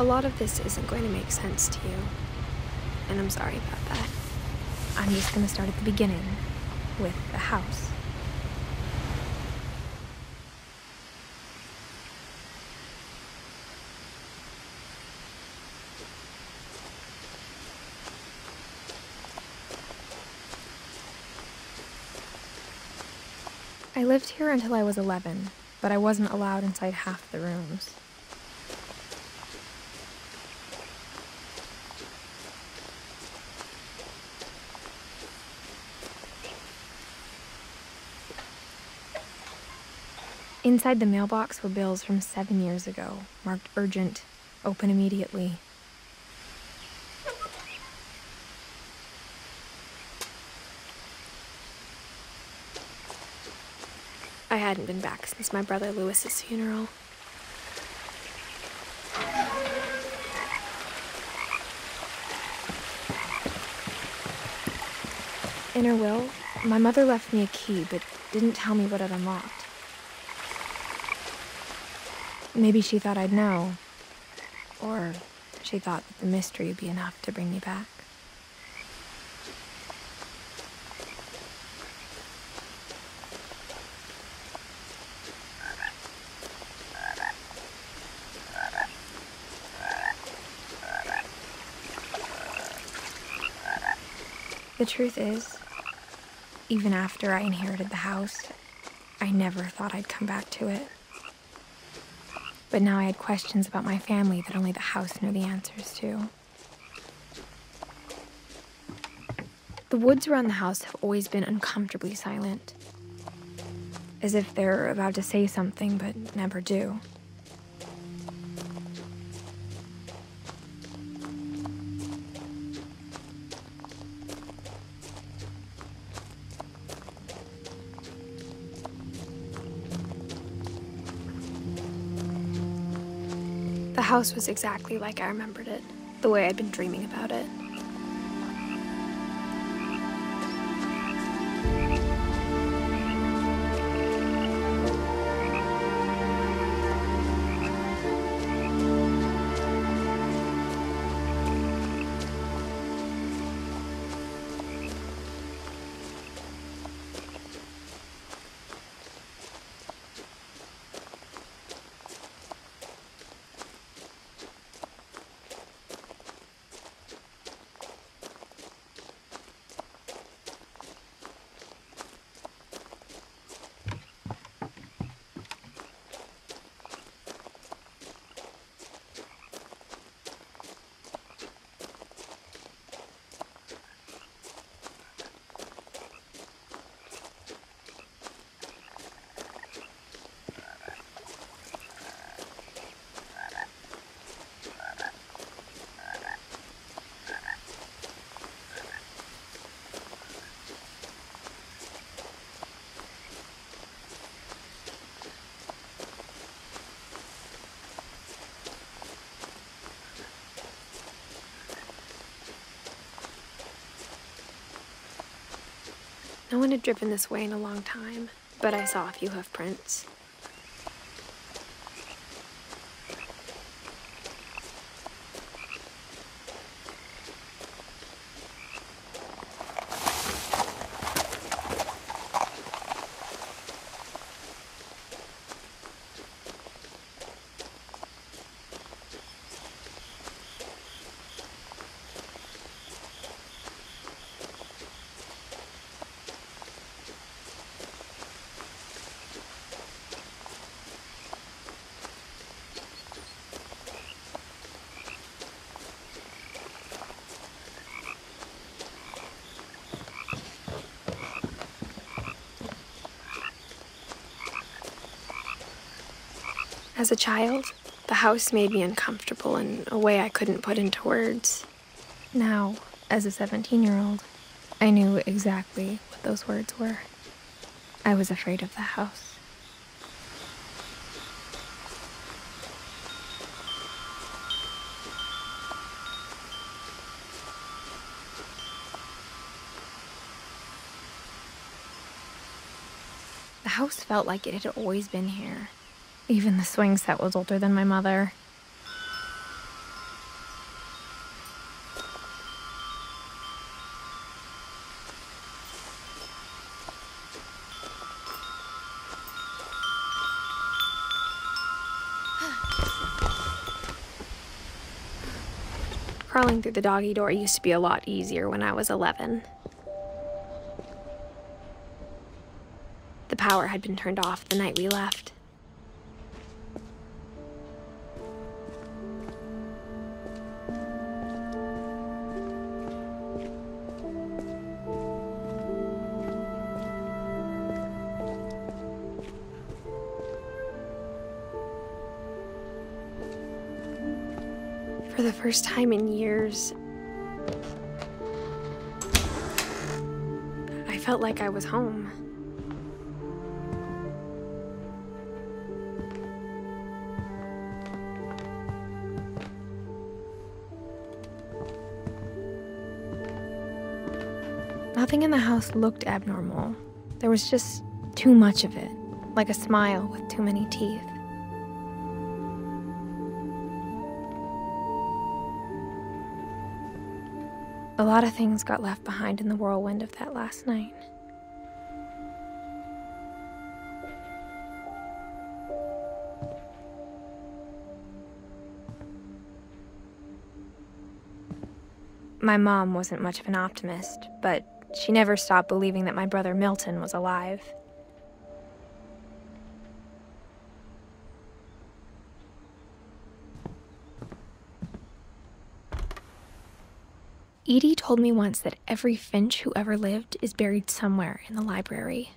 A lot of this isn't going to make sense to you, and I'm sorry about that. I'm just gonna start at the beginning, with the house. I lived here until I was 11, but I wasn't allowed inside half the rooms. Inside the mailbox were bills from 7 years ago, marked urgent, open immediately. I hadn't been back since my brother Lewis's funeral. In her will, my mother left me a key, but didn't tell me what it unlocked. Maybe she thought I'd know, or she thought that the mystery would be enough to bring me back. The truth is, even after I inherited the house, I never thought I'd come back to it. But now I had questions about my family that only the house knew the answers to. The woods around the house have always been uncomfortably silent, as if they're about to say something but never do. The house was exactly like I remembered it, the way I'd been dreaming about it. No one had driven this way in a long time, but I saw a few hoof prints. As a child, the house made me uncomfortable in a way I couldn't put into words. Now, as a 17-year-old, I knew exactly what those words were. I was afraid of the house. The house felt like it had always been here. Even the swing set was older than my mother. Crawling through the doggy door used to be a lot easier when I was 11. The power had been turned off the night we left. For the first time in years, I felt like I was home. Nothing in the house looked abnormal. There was just too much of it, like a smile with too many teeth. A lot of things got left behind in the whirlwind of that last night. My mom wasn't much of an optimist, but she never stopped believing that my brother Milton was alive. Edie told me once that every Finch who ever lived is buried somewhere in the library.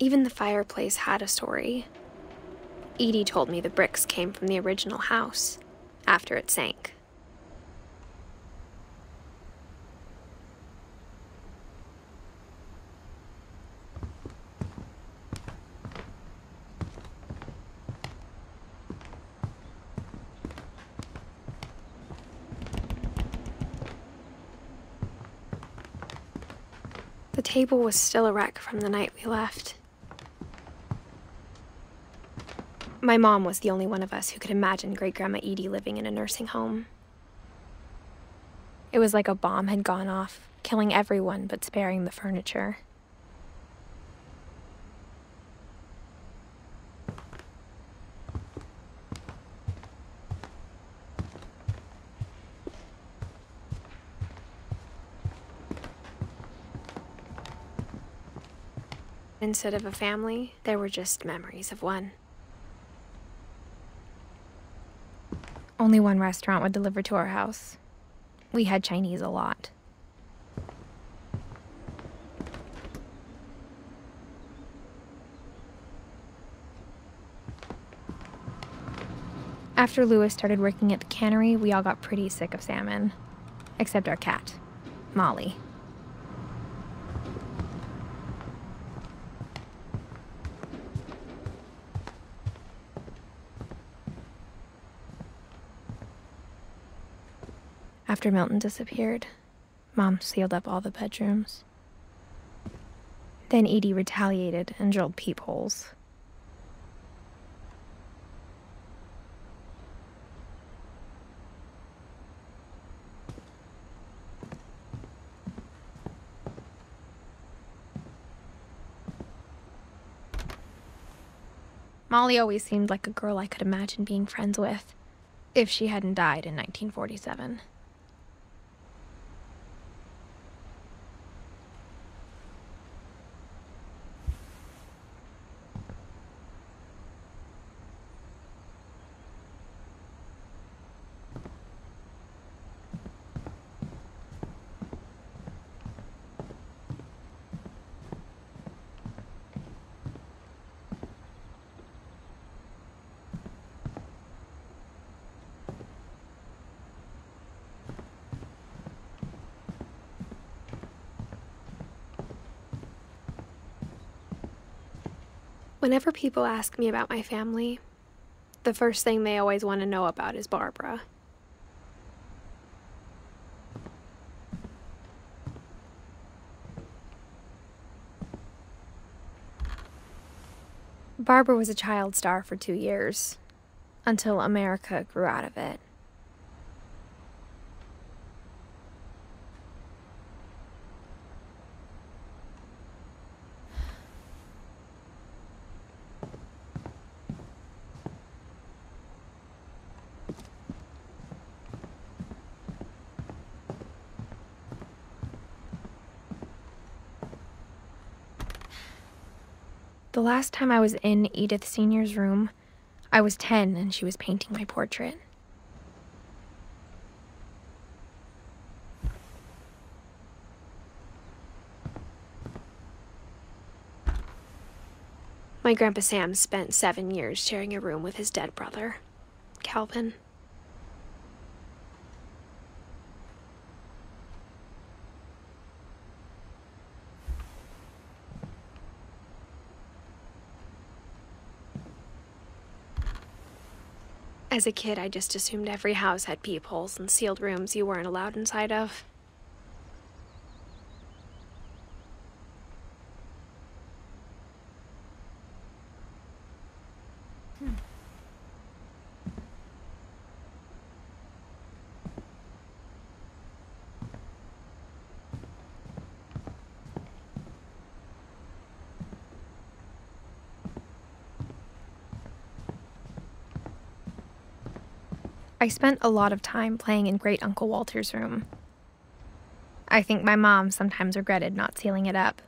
Even the fireplace had a story. Edie told me the bricks came from the original house, after it sank. The table was still a wreck from the night we left. My mom was the only one of us who could imagine Great-Grandma Edie living in a nursing home. It was like a bomb had gone off, killing everyone but sparing the furniture. Instead of a family, there were just memories of one. Only one restaurant would deliver to our house. We had Chinese a lot. After Louis started working at the cannery, we all got pretty sick of salmon. Except our cat, Molly. After Milton disappeared, Mom sealed up all the bedrooms. Then Edie retaliated and drilled peepholes. Molly always seemed like a girl I could imagine being friends with, if she hadn't died in 1947. Whenever people ask me about my family, the first thing they always want to know about is Barbara. Barbara was a child star for 2 years, until America grew out of it. The last time I was in Edith Sr.'s room, I was 10 and she was painting my portrait. My Grandpa Sam spent 7 years sharing a room with his dead brother, Calvin. As a kid, I just assumed every house had peepholes and sealed rooms you weren't allowed inside of. I spent a lot of time playing in Great Uncle Walter's room. I think my mom sometimes regretted not sealing it up.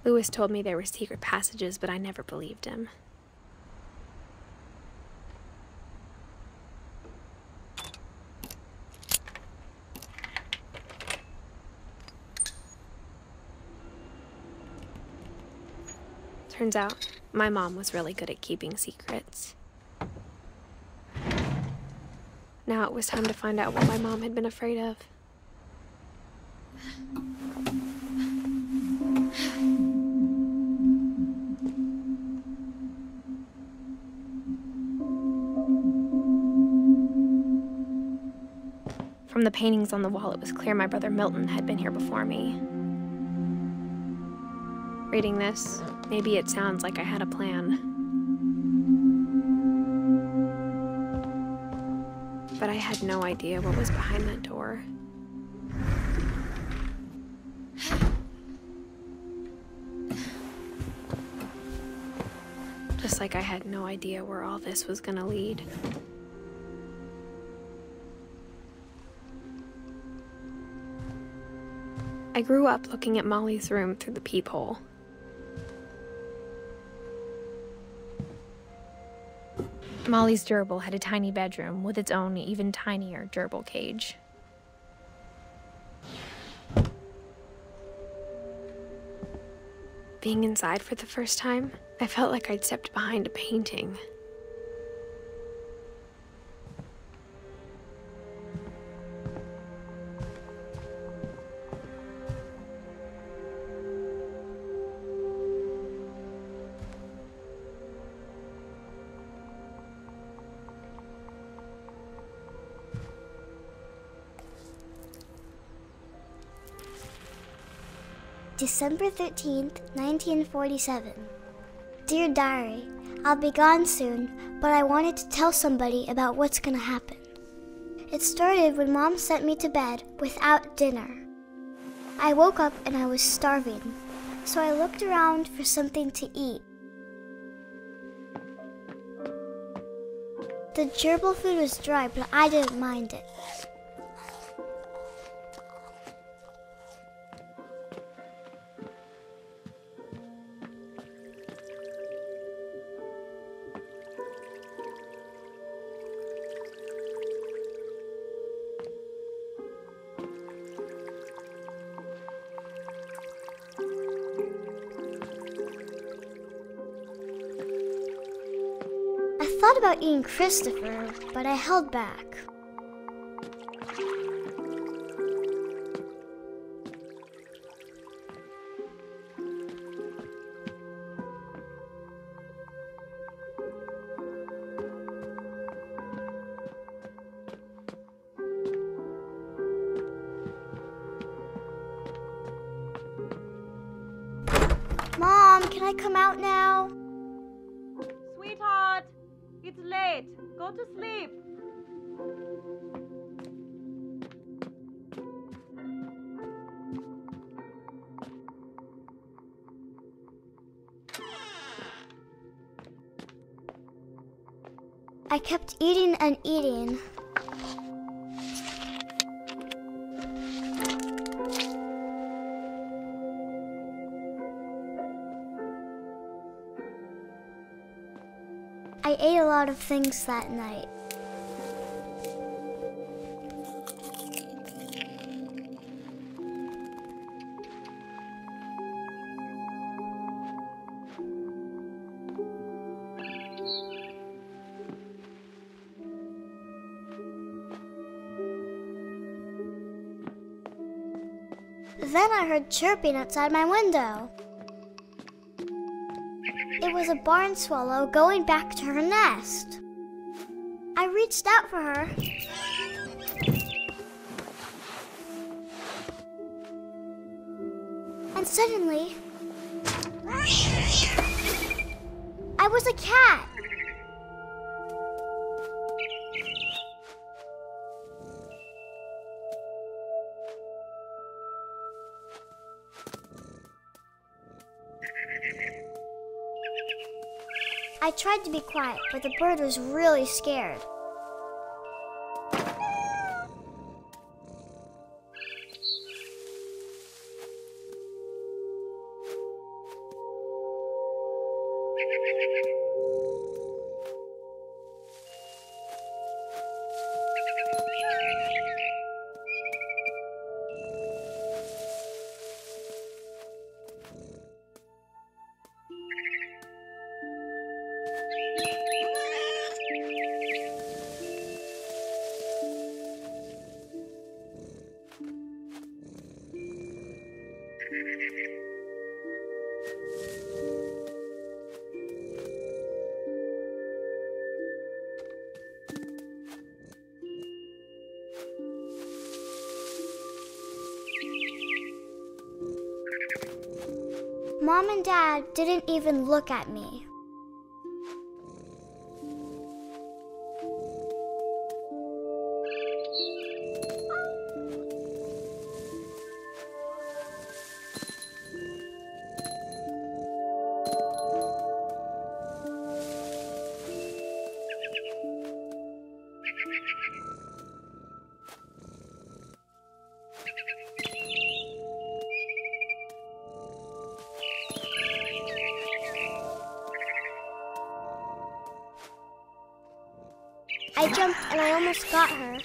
Lewis told me there were secret passages, but I never believed him. Turns out, my mom was really good at keeping secrets. Now it was time to find out what my mom had been afraid of. From the paintings on the wall, it was clear my brother Milton had been here before me. Reading this, maybe it sounds like I had a plan. But I had no idea what was behind that door. Just like I had no idea where all this was gonna lead. I grew up looking at Molly's room through the peephole. Molly's gerbil had a tiny bedroom with its own even tinier gerbil cage. Being inside for the first time, I felt like I'd stepped behind a painting. December 13th, 1947. Dear Diary, I'll be gone soon, but I wanted to tell somebody about what's gonna happen. It started when Mom sent me to bed without dinner. I woke up and I was starving, so I looked around for something to eat. The gerbil food was dry, but I didn't mind it. I thought about eating Christopher, but I held back. can I come out now? Sweetheart, it's late. Go to sleep. I kept eating and eating. I ate a lot of things that night. Then I heard chirping outside my window. It was a barn swallow going back to her nest. I reached out for her. And suddenly, I was a cat. I tried to be quiet, but the bird was really scared. Mom and Dad didn't even look at me. I jumped and I almost got her.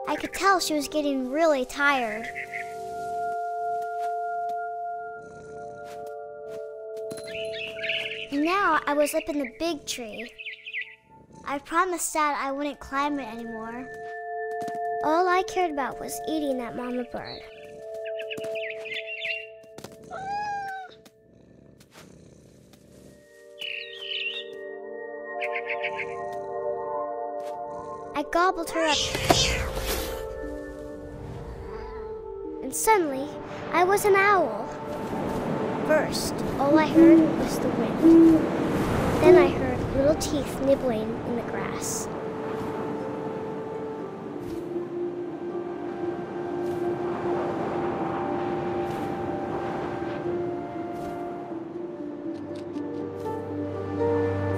I could tell she was getting really tired. Now I was up in the big tree. I promised Dad I wouldn't climb it anymore. All I cared about was eating that mama bird. I gobbled her up. And suddenly, I was an owl. First, all I heard was the wind. Then I heard little teeth nibbling in the grass.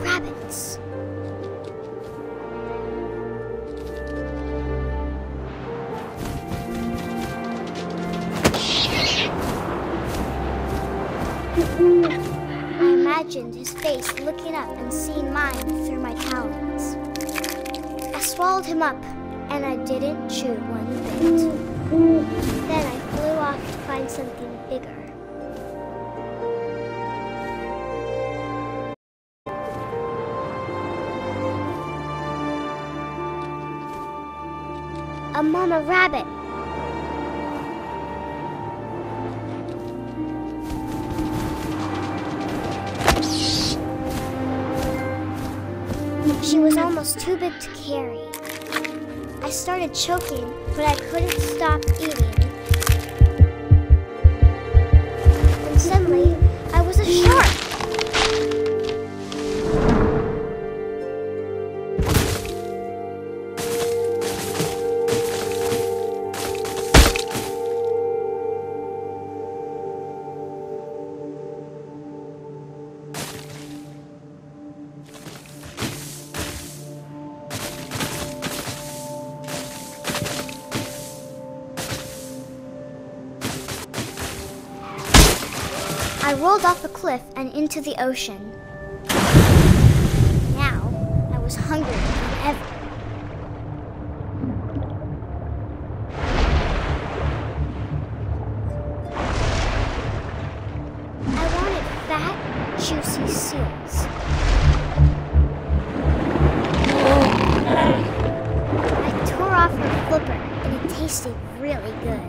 Rabbits. I imagined his face looking up and seeing mine through my talons. I swallowed him up, and I didn't chew one bit. Then I flew off to find something bigger. A mama rabbit. She was almost too big to carry. I started choking, but I couldn't stop eating. And suddenly, I was a shark. I rolled off the cliff and into the ocean. Now, I was hungrier than ever. I wanted fat, juicy seals. I tore off her flipper, and it tasted really good.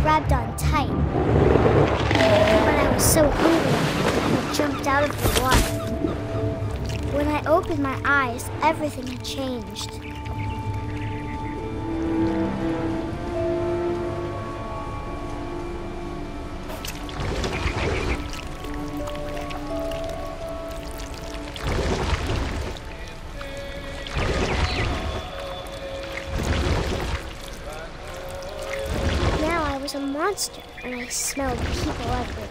Grabbed on tight, but I was so hungry I jumped out of the water. When I opened my eyes, everything had changed. I was a monster, and I smelled people everywhere.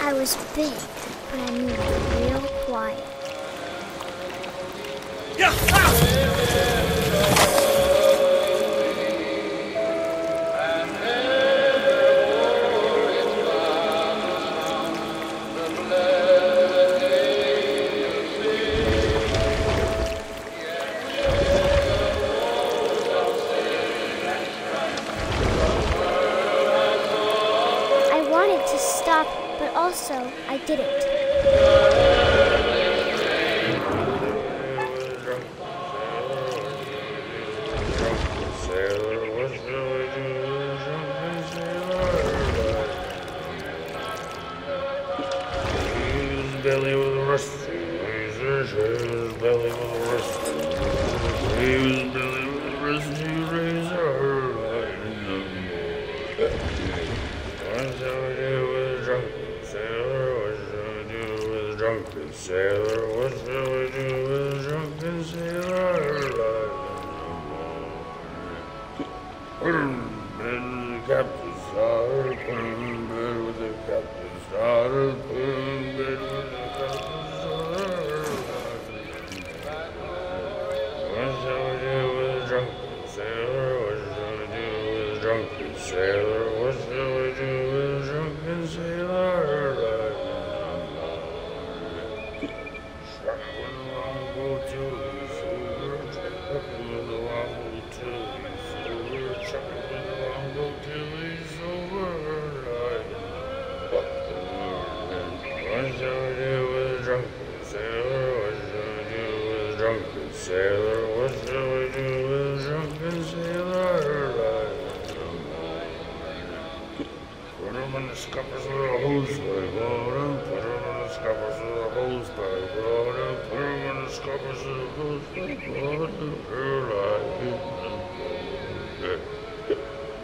I was big, but I moved real quiet. I wanted to stop, but also I didn't. Belly with a rusty razor, his belly with a rusty razor, his belly with a rusty razor. What shall we do with a drunken sailor? What shall we do with a drunken sailor? What shall we do with a drunken sailor? Put him in bed with the captain's daughter, put him in bed with the captain's daughter, put him in bed with the captain's daughter. What shall we do with a drunken sailor? What shall we do with a drunken sailor? What shall we do with a drunken sailor? Struck with a longboat till he's sober, struck with a longboat till he's sober, struck with a longboat till he's sober. What shall we do with a drunken sailor? What shall we do with a drunken sailor? What shall we do with a drunken sailor? Put him in the scuppers with a hose pipe, Lord. Put him in the scuppers with a hose pipe, Lord. Put him in the scuppers with a hose pipe, Lord.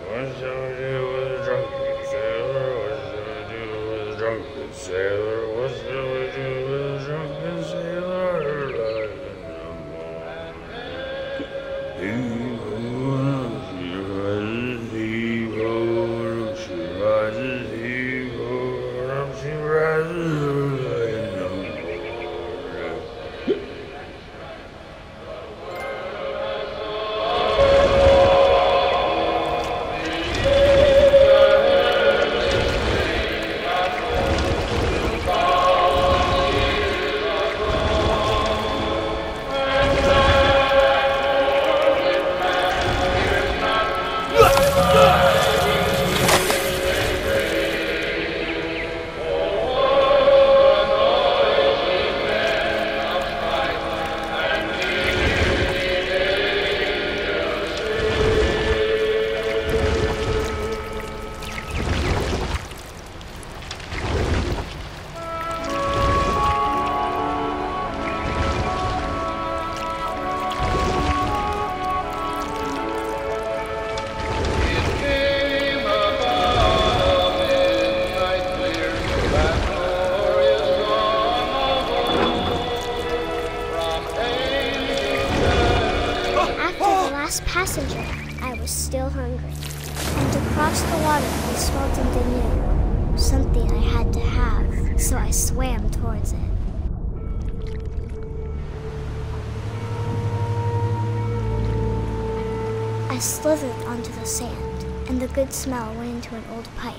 What shall we do with a drunken sailor? What shall we do with a drunken sailor? What shall we do with a drunken sailor? Heave-ho, she rises, heave-ho, she rises, heave-ho, up she rises, last passenger, I was still hungry. And across the water, I smelled something new. Something I had to have, so I swam towards it. I slithered onto the sand, and the good smell went into an old pipe.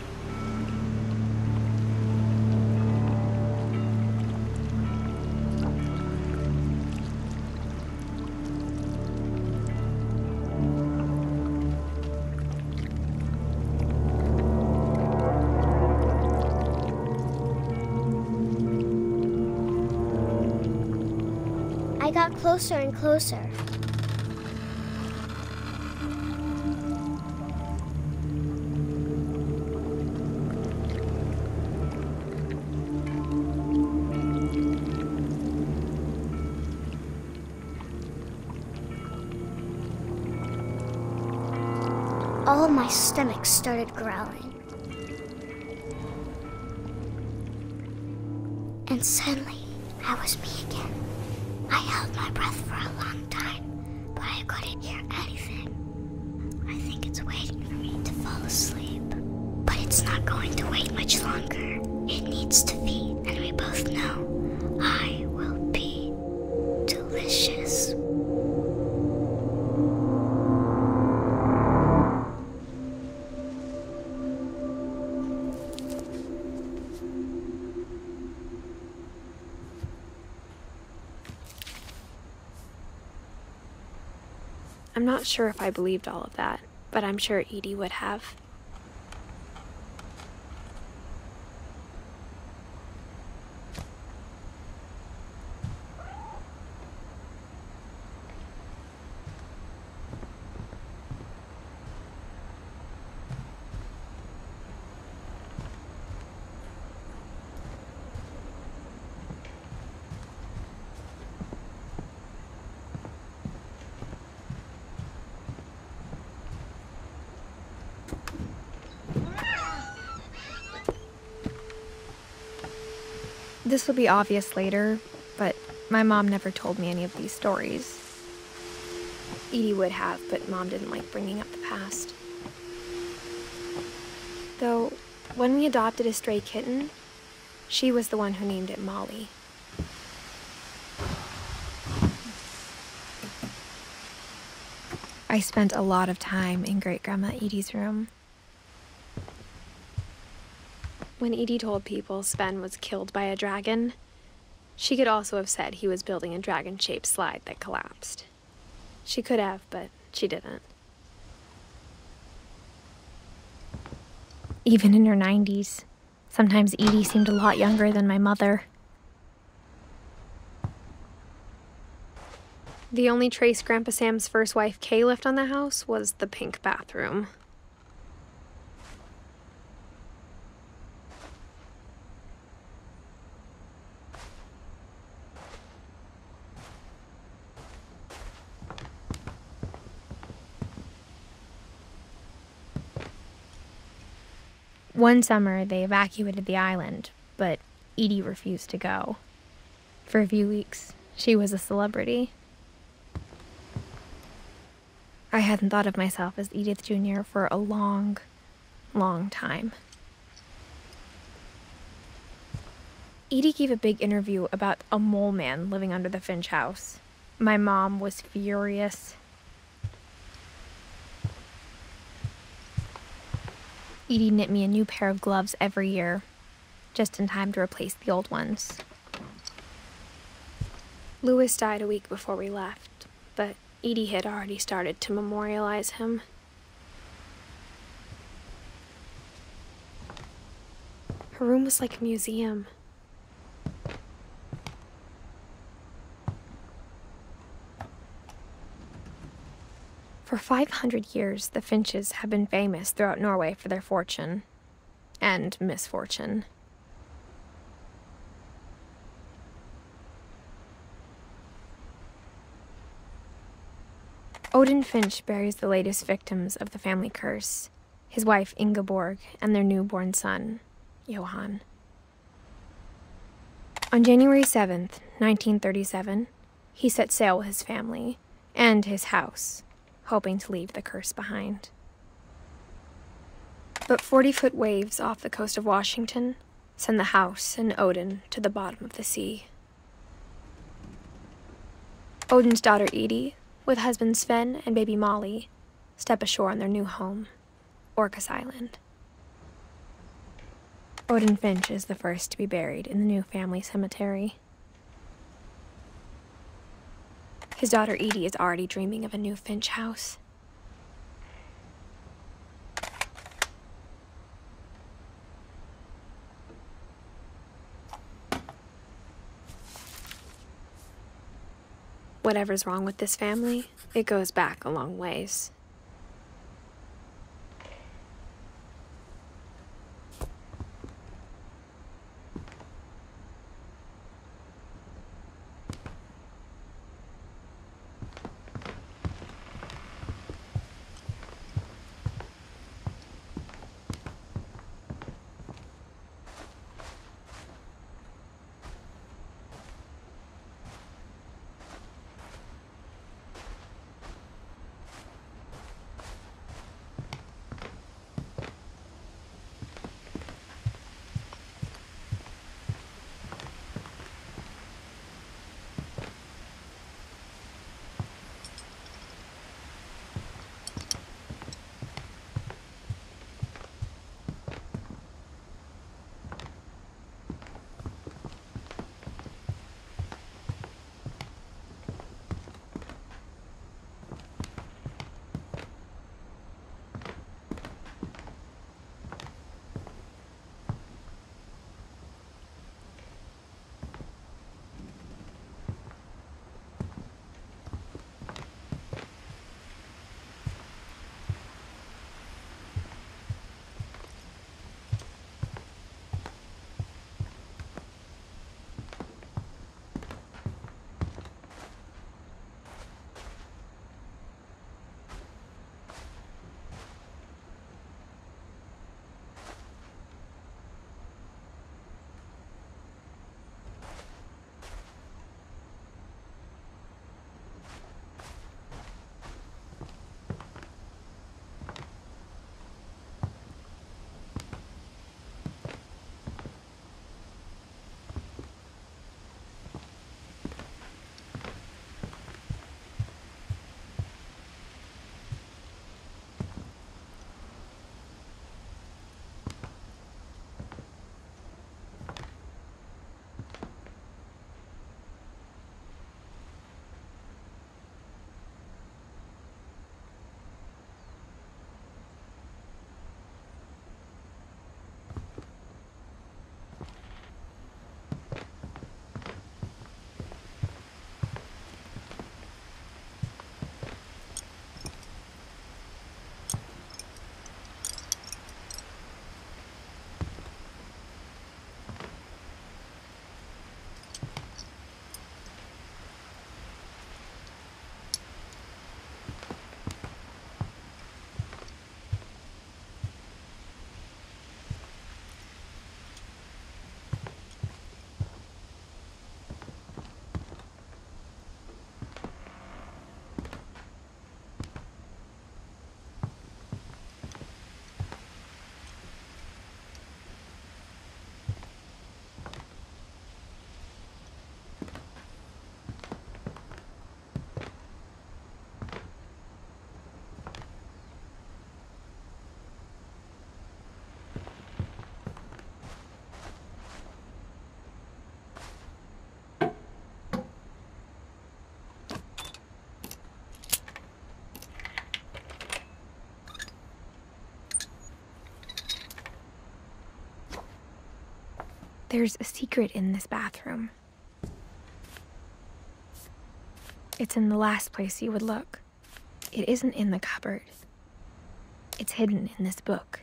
I got closer and closer. All of my stomach started growling. And suddenly, I was me again. I held my breath for a long time, but I couldn't hear anything. I think it's waiting for me to fall asleep. But it's not going to wait much longer. It needs to feed, and we both know I will be delicious. I'm not sure if I believed all of that, but I'm sure Edie would have. This will be obvious later, but my mom never told me any of these stories. Edie would have, but Mom didn't like bringing up the past. Though, when we adopted a stray kitten, she was the one who named it Molly. I spent a lot of time in Great-Grandma Edie's room. When Edie told people Sven was killed by a dragon, she could also have said he was building a dragon-shaped slide that collapsed. She could have, but she didn't. Even in her 90s, sometimes Edie seemed a lot younger than my mother. The only trace Grandpa Sam's first wife, Kay, left on the house was the pink bathroom. One summer, they evacuated the island, but Edie refused to go. For a few weeks, she was a celebrity. I hadn't thought of myself as Edith Jr. for a long, long time. Edie gave a big interview about a mole man living under the Finch house. My mom was furious. Edie knit me a new pair of gloves every year, just in time to replace the old ones. Louis died a week before we left, but Edie had already started to memorialize him. Her room was like a museum. For 500 years, the Finches have been famous throughout Norway for their fortune and misfortune. Odin Finch buries the latest victims of the family curse, his wife Ingeborg and their newborn son, Johan. On January 7th, 1937, he set sail with his family and his house, hoping to leave the curse behind. But 40-foot waves off the coast of Washington send the house and Odin to the bottom of the sea. Odin's daughter Edith, with husband Sven and baby Molly, step ashore on their new home, Orcas Island. Odin Finch is the first to be buried in the new family cemetery. His daughter Edie is already dreaming of a new Finch house. Whatever's wrong with this family, it goes back a long ways. There's a secret in this bathroom. It's in the last place you would look. It isn't in the cupboard. It's hidden in this book.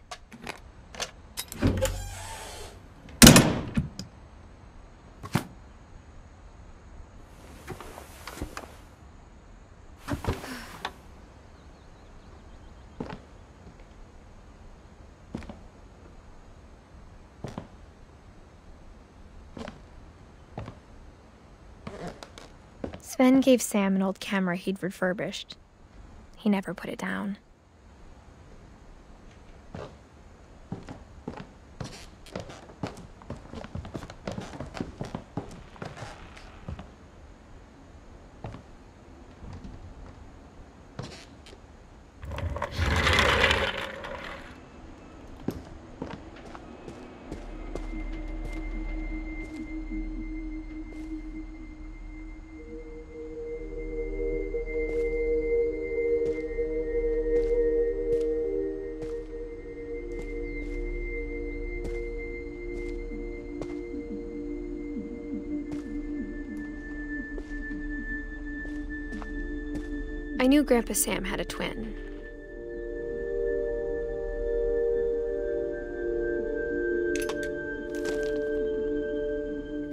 Sven gave Sam an old camera he'd refurbished. he never put it down. I knew Grandpa Sam had a twin.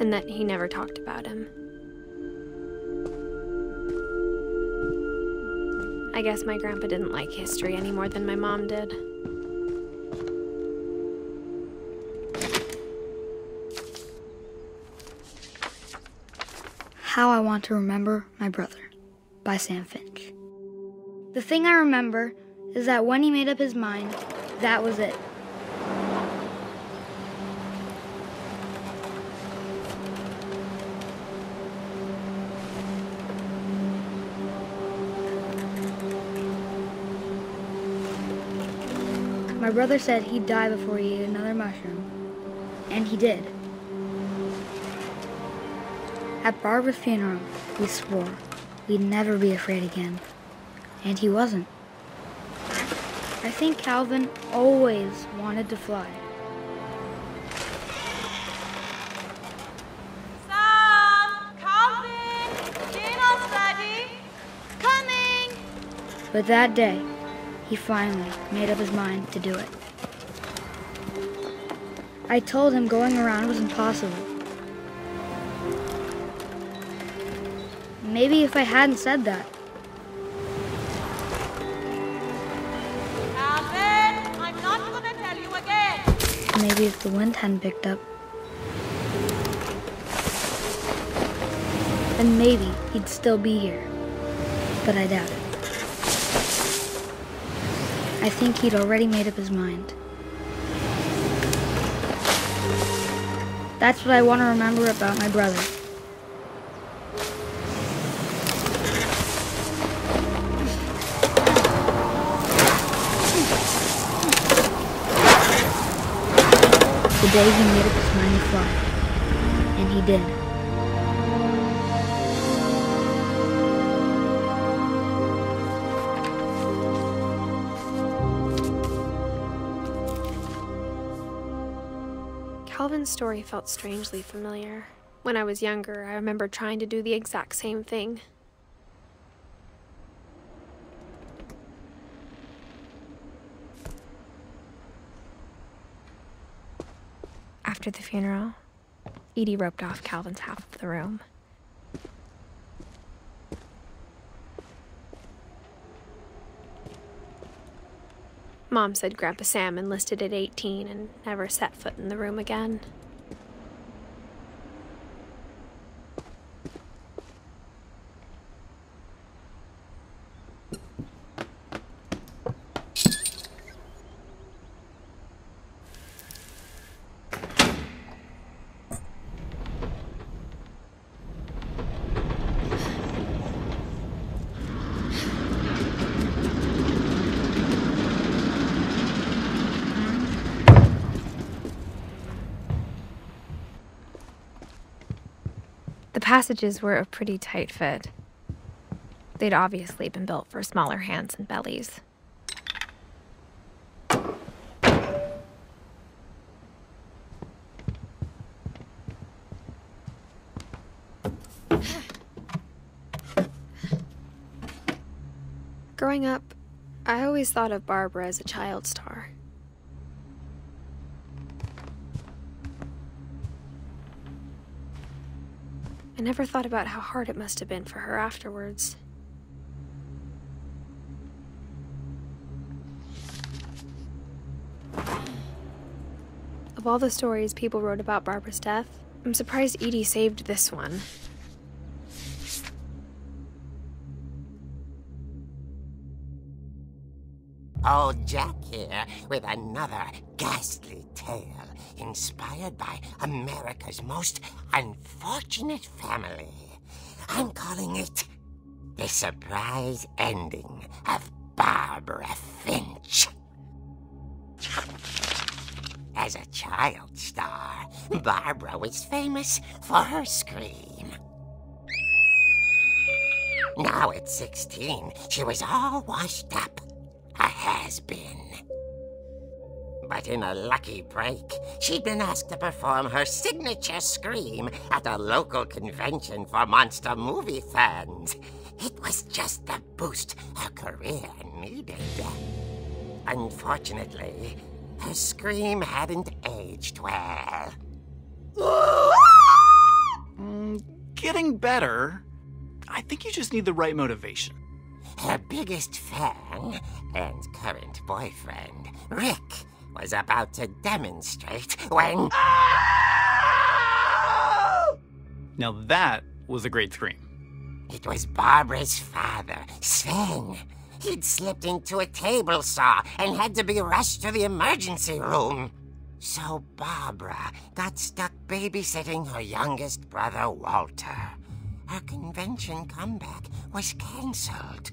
And that he never talked about him. I guess my grandpa didn't like history any more than my mom did. How I Want to Remember My Brother by Sam Finch. The thing I remember is that when he made up his mind, that was it. My brother said he'd die before he ate another mushroom, and he did. At Barbara's funeral, we swore we'd never be afraid again, and he wasn't. I think Calvin always wanted to fly. Sam! Calvin! Dinner's ready! Coming! But that day, he finally made up his mind to do it. I told him going around was impossible. Maybe if I hadn't said that. Calvin! I'm not gonna tell you again! Maybe if the wind hadn't picked up. And maybe he'd still be here. But I doubt it. I think he'd already made up his mind. That's what I want to remember about my brother. The day he made up his mind to fly. And he did. Calvin's story felt strangely familiar. When I was younger, I remember trying to do the exact same thing. After the funeral, Edie roped off Calvin's half of the room. Mom said Grandpa Sam enlisted at 18 and never set foot in the room again. The passages were a pretty tight fit. They'd obviously been built for smaller hands and bellies. Growing up, I always thought of Barbara as a child star. I never thought about how hard it must have been for her afterwards. Of all the stories people wrote about Barbara's death, I'm surprised Edie saved this one. Old Jack here with another ghastly tale inspired by America's most unfortunate family. I'm calling it The Surprise Ending of Barbara Finch. As a child star, Barbara was famous for her scream. Now at 16, she was all washed up. A has-been. But in a lucky break, she'd been asked to perform her signature scream at a local convention for monster movie fans. It was just the boost her career needed. Unfortunately, her scream hadn't aged well. Getting better. I think you just need the right motivation. Her biggest fan and current boyfriend, Rick, was about to demonstrate when... Now that was a great scream. It was Barbara's father, Sven. He'd slipped into a table saw and had to be rushed to the emergency room. So Barbara got stuck babysitting her youngest brother, Walter. Her convention comeback was cancelled.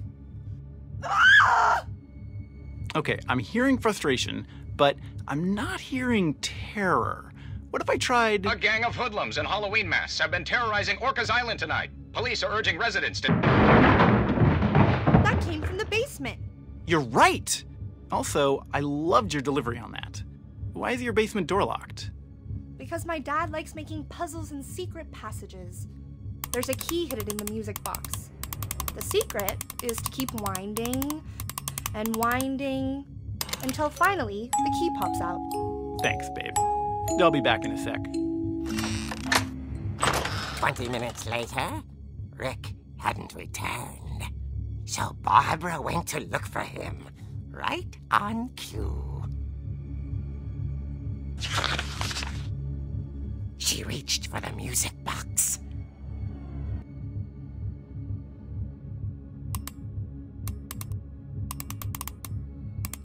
Okay, I'm hearing frustration, but I'm not hearing terror. What if I tried... A gang of hoodlums in Halloween masks have been terrorizing Orcas Island tonight. Police are urging residents to... That came from the basement. You're right! Also, I loved your delivery on that. Why is your basement door locked? Because my dad likes making puzzles and secret passages. There's a key hidden in the music box. The secret is to keep winding and winding until finally the key pops out. Thanks, babe. I'll be back in a sec. 20 minutes later, Rick hadn't returned. So Barbara went to look for him, right on cue. She reached for the music box.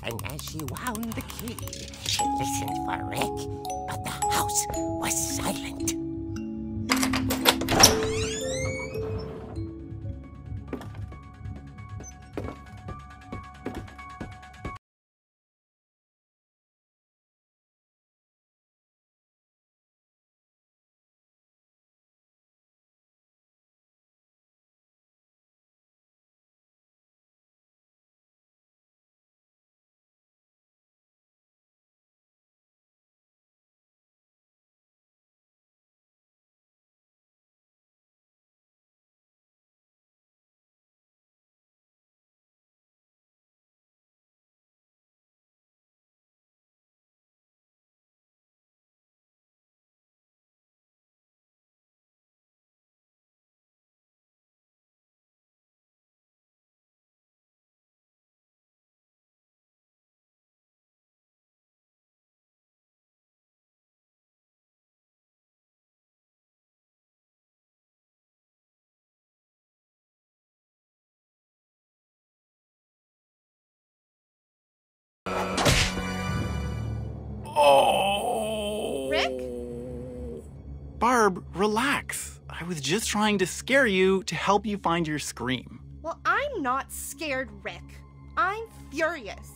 And as she wound the key, she listened for Rick, but the house was silent. Oh! Rick? Barb, relax. I was just trying to scare you to help you find your scream. Well, I'm not scared, Rick. I'm furious.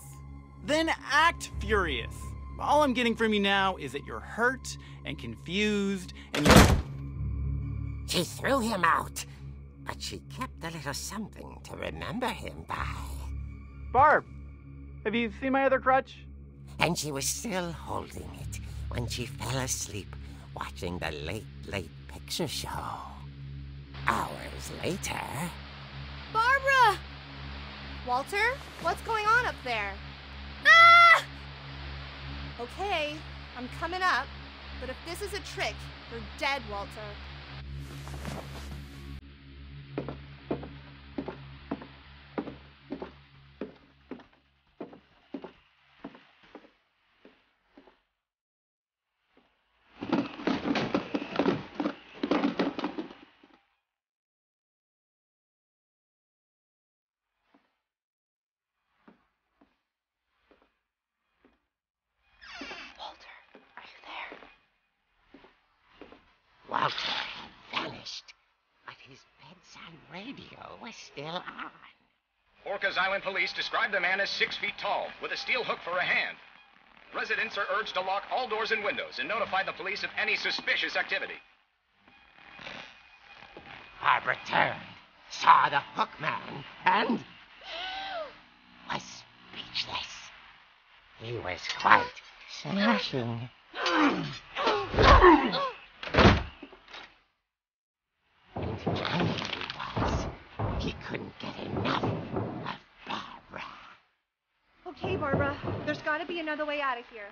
Then act furious. All I'm getting from you now is that you're hurt and confused and you're... She threw him out, but she kept a little something to remember him by. Barb, have you seen my other crutch? And she was still holding it when she fell asleep watching the late picture show. Hours later... Barbara! Walter, what's going on up there? Ah! Okay, I'm coming up, but if this is a trick, you're dead, Walter. still on. Orcas Island police describe the man as 6 feet tall, with a steel hook for a hand. Residents are urged to lock all doors and windows and notify the police of any suspicious activity. Barbara turned, saw the hook man, and was speechless. He was quite smashing. And angry he was. He couldn't get enough of Barbara. Okay, Barbara, there's got to be another way out of here.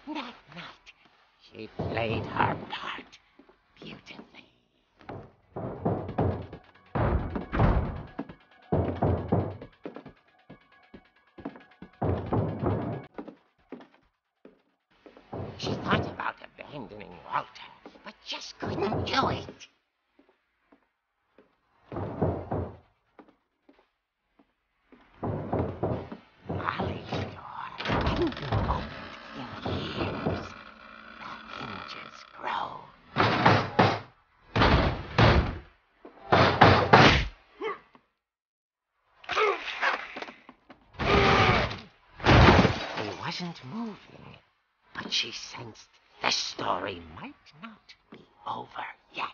That night, she played her part beautifully. She thought about abandoning Walter, but just couldn't do it. Molly's door hadn't been opened in years. The hinges grow. He wasn't moving, but she sensed the story might not be over yet.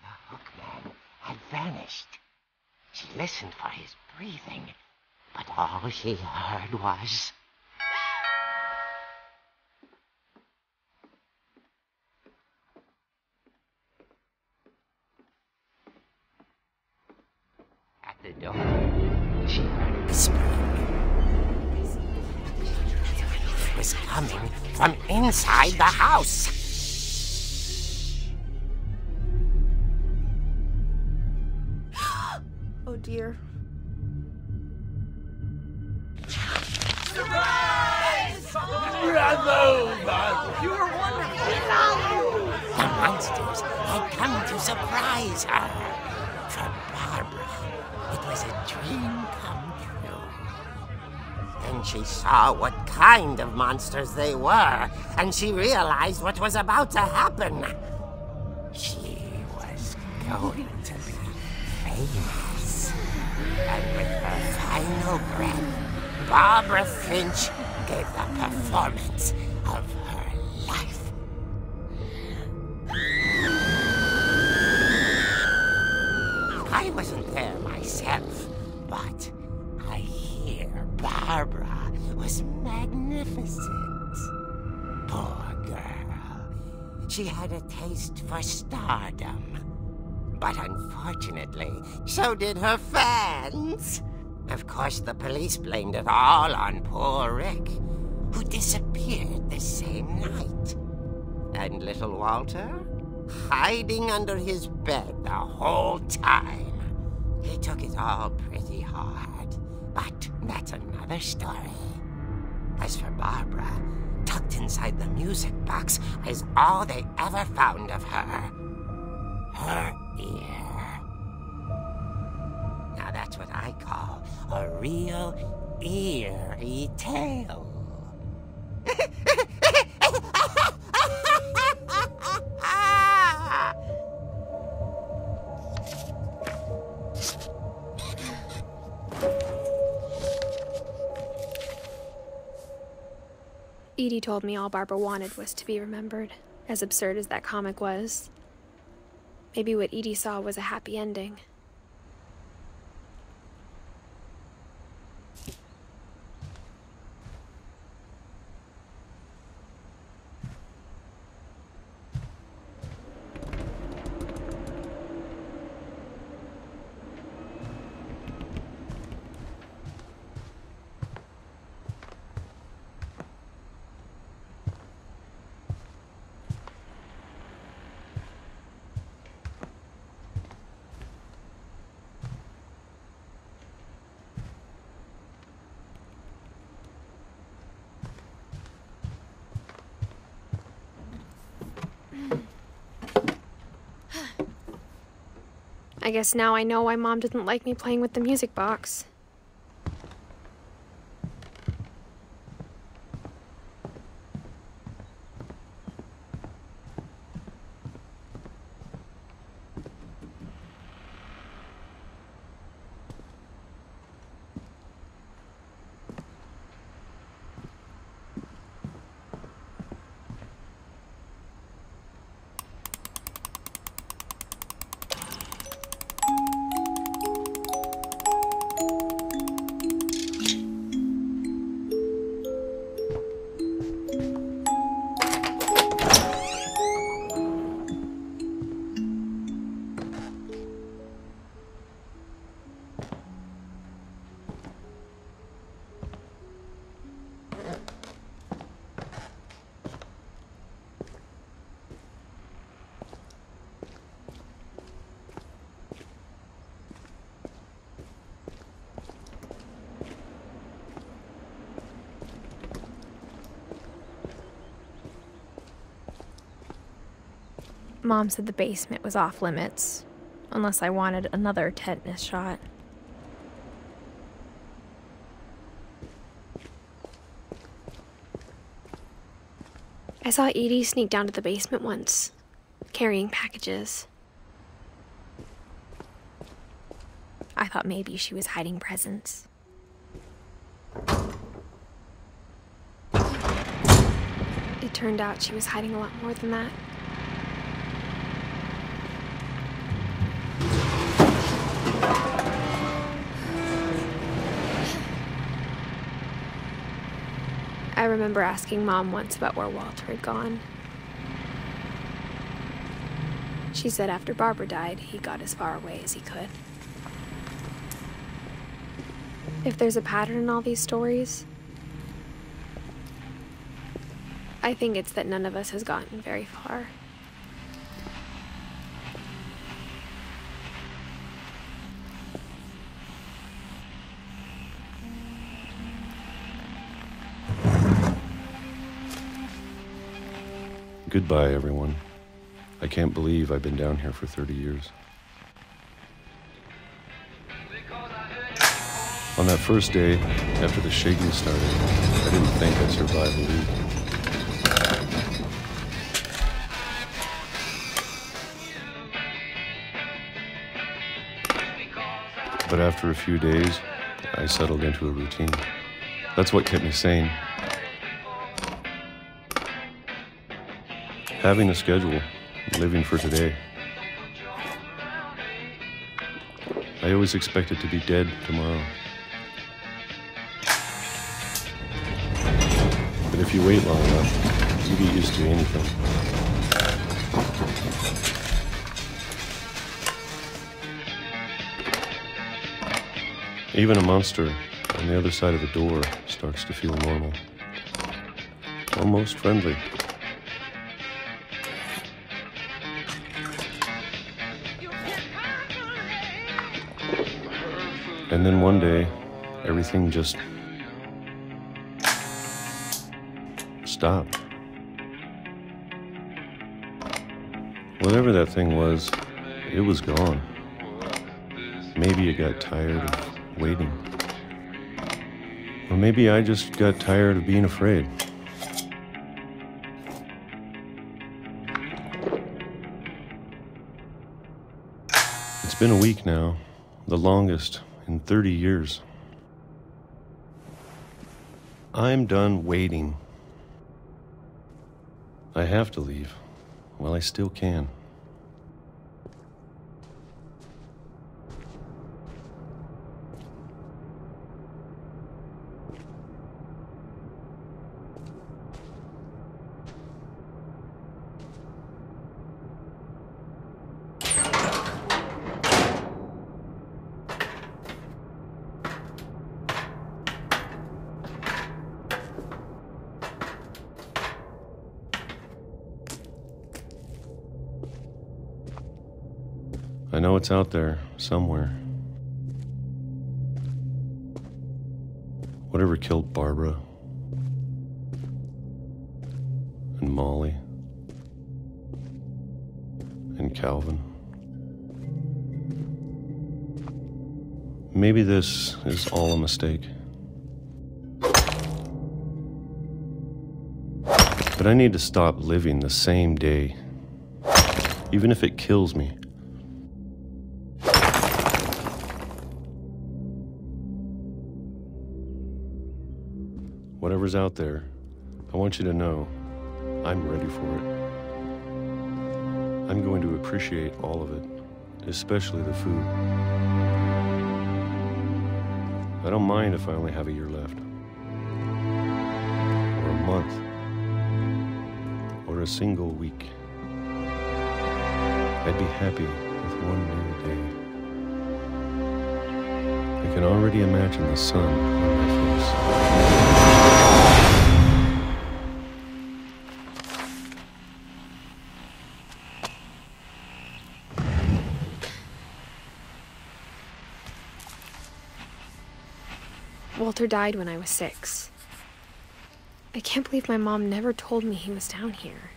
The hookman had vanished. She listened for his breathing, but all she heard was... At the door, she heard whispering. It was coming from inside the house. Oh dear. You were wonderful. The monsters had come to surprise her. For Barbara, it was a dream come true. Then she saw what kind of monsters they were, and she realized what was about to happen. She was going to be famous. And with her final breath, Barbara Finch gave the performance of her life. I wasn't there myself, but I hear Barbara was magnificent. Poor girl. She had a taste for stardom. But unfortunately, so did her fans. Of course, the police blamed it all on poor Rick, who disappeared the same night. And little Walter, hiding under his bed the whole time. He took it all pretty hard, but that's another story. As for Barbara, tucked inside the music box is all they ever found of her. Her ear. Now that's what I call a real eerie tale. Edie told me all Barbara wanted was to be remembered, as absurd as that comic was. Maybe what Edie saw was a happy ending. I guess now I know why Mom didn't like me playing with the music box. Mom said the basement was off limits, unless I wanted another tetanus shot. I saw Edie sneak down to the basement once, carrying packages. I thought maybe she was hiding presents. It turned out she was hiding a lot more than that. I remember asking Mom once about where Walter had gone. She said after Barbara died, he got as far away as he could. If there's a pattern in all these stories, I think it's that none of us has gotten very far. Goodbye, everyone. I can't believe I've been down here for 30 years. On that first day, after the shaking started, I didn't think I'd survive a week. But after a few days, I settled into a routine. That's what kept me sane. Having a schedule, living for today. I always expected to be dead tomorrow. But if you wait long enough, you get used to anything. Even a monster on the other side of a door starts to feel normal. Almost friendly. And then one day, everything just stopped. Whatever that thing was, it was gone. Maybe it got tired of waiting. Or maybe I just got tired of being afraid. It's been a week now, the longest in 30 years. I'm done waiting. I have to leave while I still can. I know it's out there, somewhere. Whatever killed Barbara and Molly and Calvin Maybe this is all a mistake. But I need to stop living the same day, even if it kills me. Whatever's out there, I want you to know I'm ready for it. I'm going to appreciate all of it, especially the food. I don't mind if I only have a year left, or a month, or a single week. I'd be happy with one new day. I can already imagine the sun on my face. Walter died when I was 6. I can't believe my mom never told me he was down here.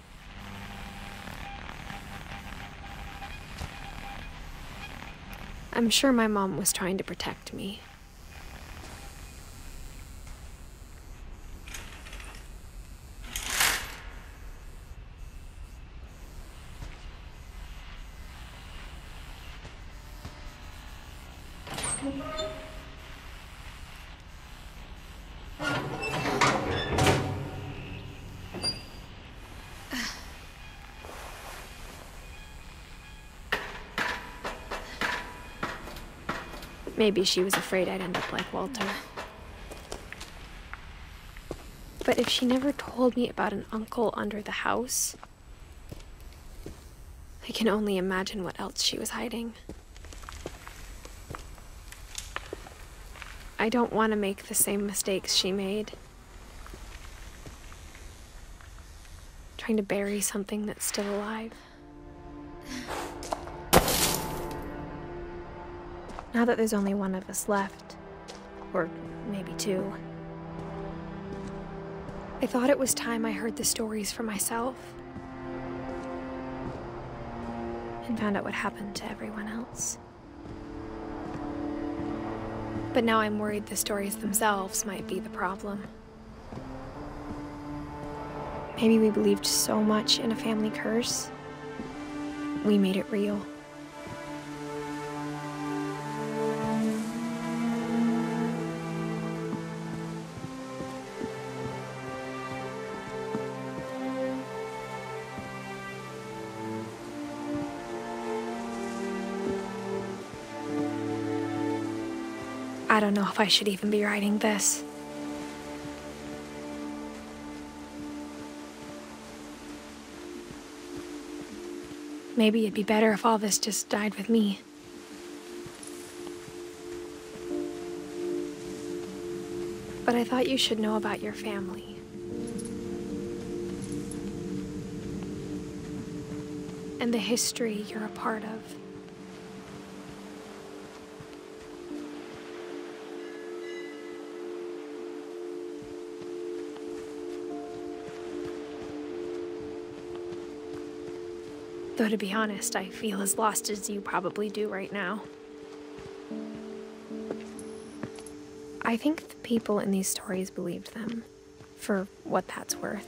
I'm sure my mom was trying to protect me. Maybe she was afraid I'd end up like Walter. But if she never told me about an uncle under the house, I can only imagine what else she was hiding. I don't want to make the same mistakes she made. Trying to bury something that's still alive. Now that there's only one of us left, or maybe 2, I thought it was time I heard the stories for myself and found out what happened to everyone else. But now I'm worried the stories themselves might be the problem. Maybe we believed so much in a family curse, we made it real. I don't know if I should even be writing this. Maybe it'd be better if all this just died with me. But I thought you should know about your family. And the history you're a part of. Though to be honest, I feel as lost as you probably do right now. I think the people in these stories believed them, for what that's worth.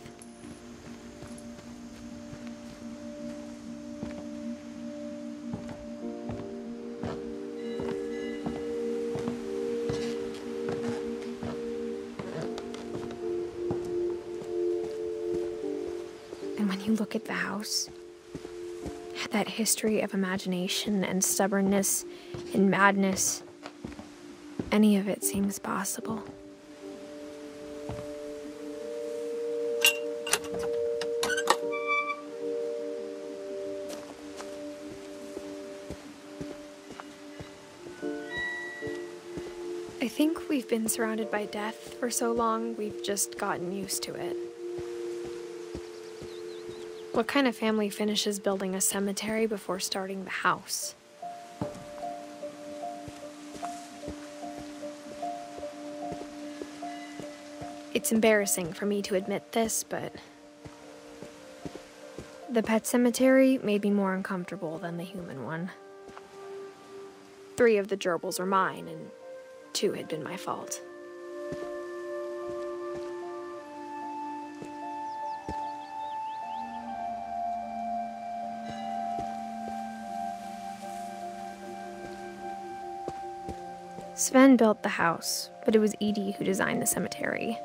And when you look at the house, that history of imagination and stubbornness and madness, any of it seems possible. I think we've been surrounded by death for so long, we've just gotten used to it. What kind of family finishes building a cemetery before starting the house? It's embarrassing for me to admit this, but the pet cemetery made me more uncomfortable than the human one. 3 of the gerbils are mine, and too had been my fault. Sven built the house, but it was Edith who designed the cemetery.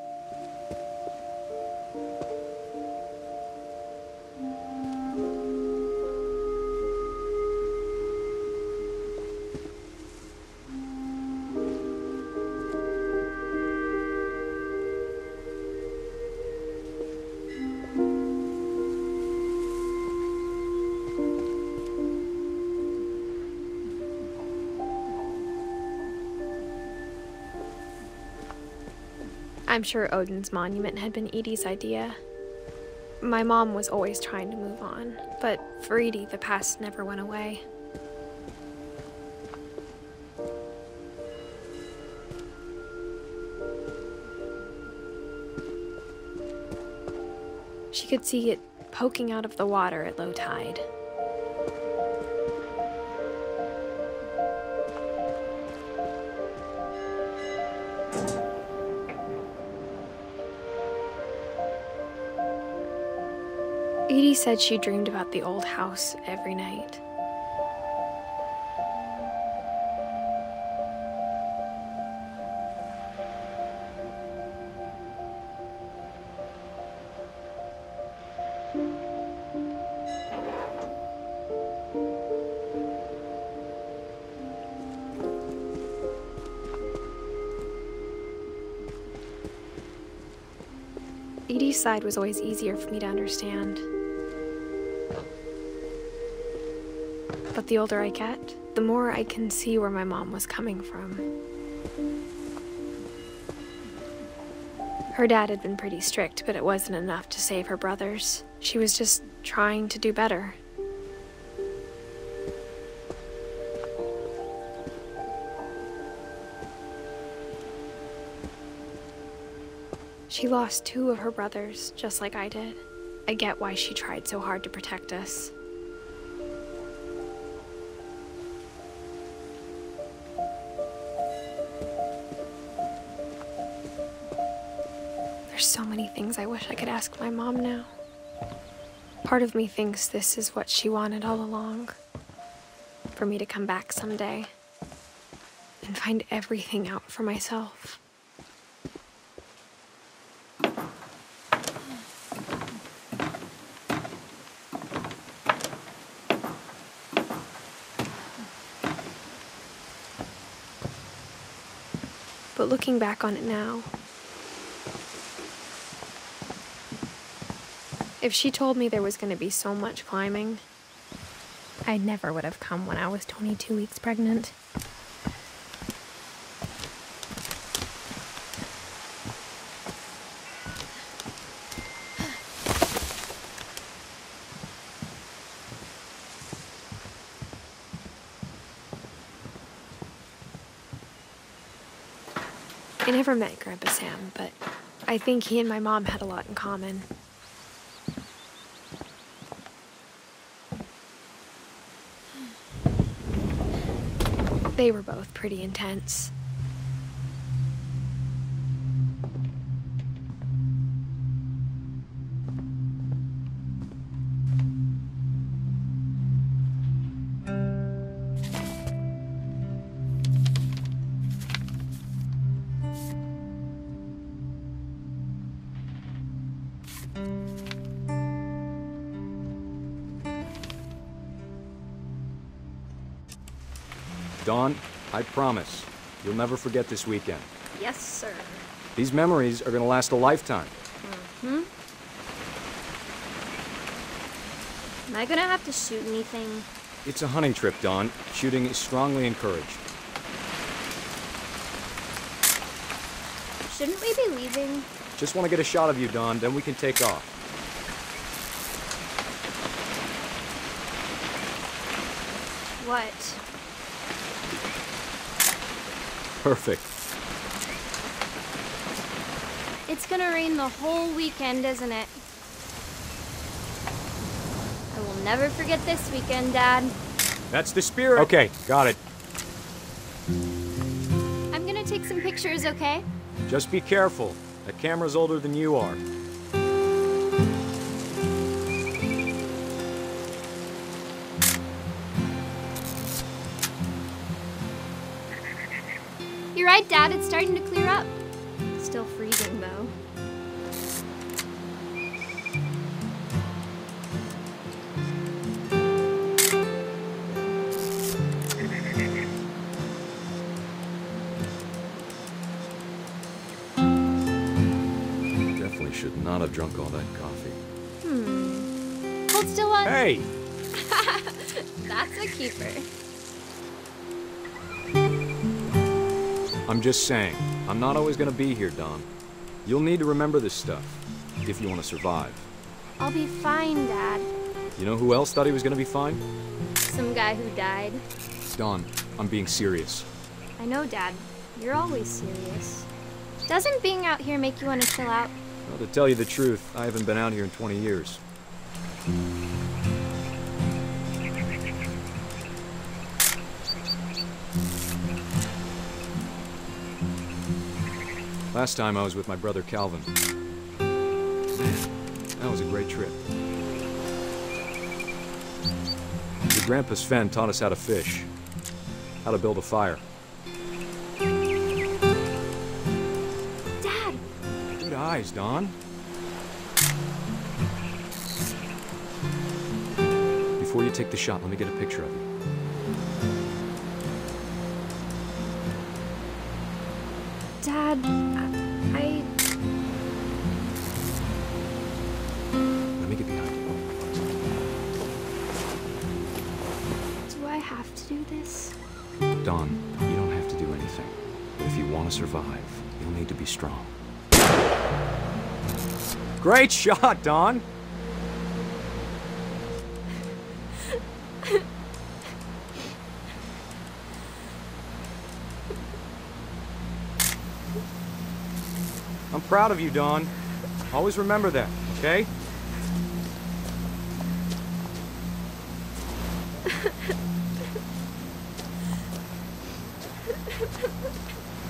I'm sure Odin's monument had been Edie's idea. My mom was always trying to move on, but for Edie, the past never went away. She could see it poking out of the water at low tide. Edie said she dreamed about the old house every night. Edie's side was always easier for me to understand. But the older I get, the more I can see where my mom was coming from. Her dad had been pretty strict, but it wasn't enough to save her brothers. She was just trying to do better. She lost 2 of her brothers, just like I did. I get why she tried so hard to protect us. There's so many things I wish I could ask my mom now. Part of me thinks this is what she wanted all along. For me to come back someday and find everything out for myself. But looking back on it now, if she told me there was going to be so much climbing, I never would have come when I was 22 weeks pregnant. I never met Grandpa Sam, but I think he and my mom had a lot in common. They were both pretty intense. Dawn, I promise, you'll never forget this weekend. Yes, sir. These memories are gonna last a lifetime. Mm-hmm. Am I gonna have to shoot anything? It's a hunting trip, Dawn. Shooting is strongly encouraged. Shouldn't we be leaving? Just want to get a shot of you, Dawn, then we can take off. What? Perfect. It's gonna rain the whole weekend, isn't it? I will never forget this weekend, Dad. That's the spirit. Okay, got it. I'm gonna take some pictures, okay? Just be careful. That camera's older than you are. You're right, Dad. It's starting to clear up. Still freezing, though. Definitely should not have drunk all that coffee. Hold still on. Hey! That's a keeper. I'm just saying, I'm not always gonna be here, Don. You'll need to remember this stuff, if you want to survive. I'll be fine, Dad. You know who else thought he was gonna be fine? Some guy who died. Don, I'm being serious. I know, Dad. You're always serious. Doesn't being out here make you want to chill out? Well, to tell you the truth, I haven't been out here in 20 years. Last time I was with my brother Calvin. Man, that was a great trip. Your grandpa Sven taught us how to fish, how to build a fire. Dad! Good eyes, Don. Before you take the shot, let me get a picture of you. Dad, Let me get behind you. do I have to do this? Don, you don't have to do anything. But if you want to survive, you'll need to be strong. Great shot, Don! I'm proud of you, Don. Always remember that, okay?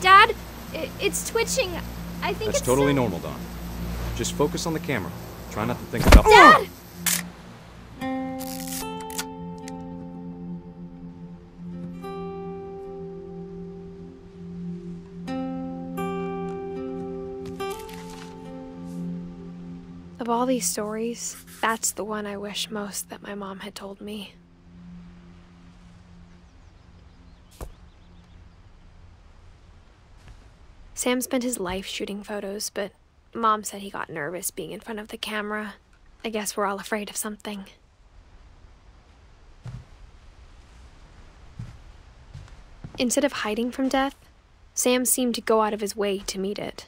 Dad, it's twitching. I think That's it's totally normal, Don. Just focus on the camera. Try not to think about— Dad! Of all these stories, that's the one I wish most that my mom had told me. Sam spent his life shooting photos, but Mom said he got nervous being in front of the camera. I guess we're all afraid of something. Instead of hiding from death, Sam seemed to go out of his way to meet it.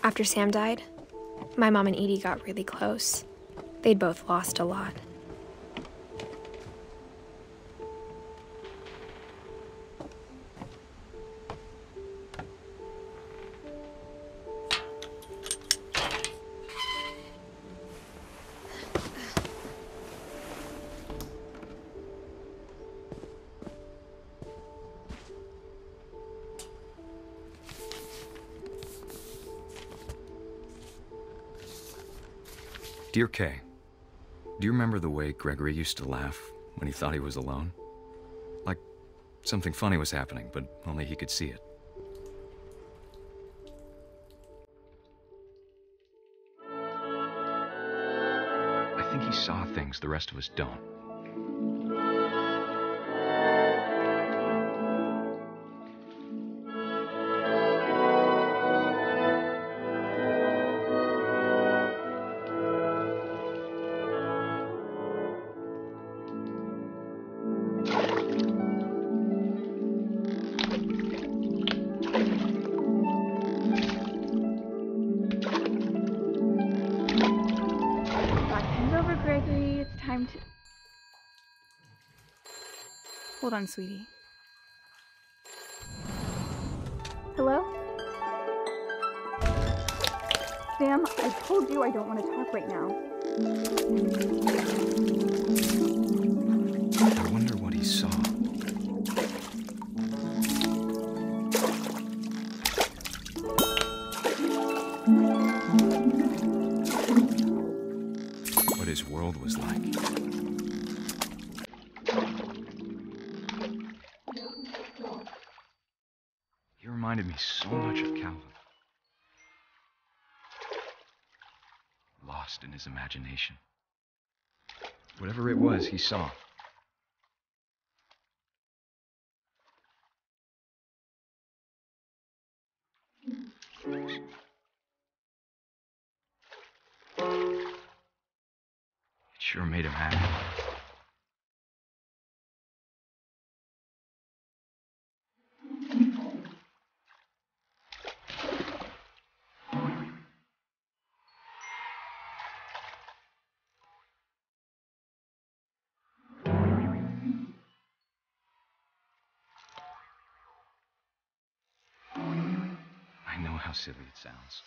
After Sam died, my mom and Edie got really close. They'd both lost a lot. Dear Kay, do you remember the way Gregory used to laugh when he thought he was alone? Like something funny was happening, but only he could see it. I think he saw things the rest of us don't. Hold on, sweetie. Hello? Sam, I told you I don't want to talk right now. I wonder what he saw. What his world was like. He reminded me so much of Calvin. Lost in his imagination. Whatever it was, he saw. It sure made him happy. I know how silly it sounds.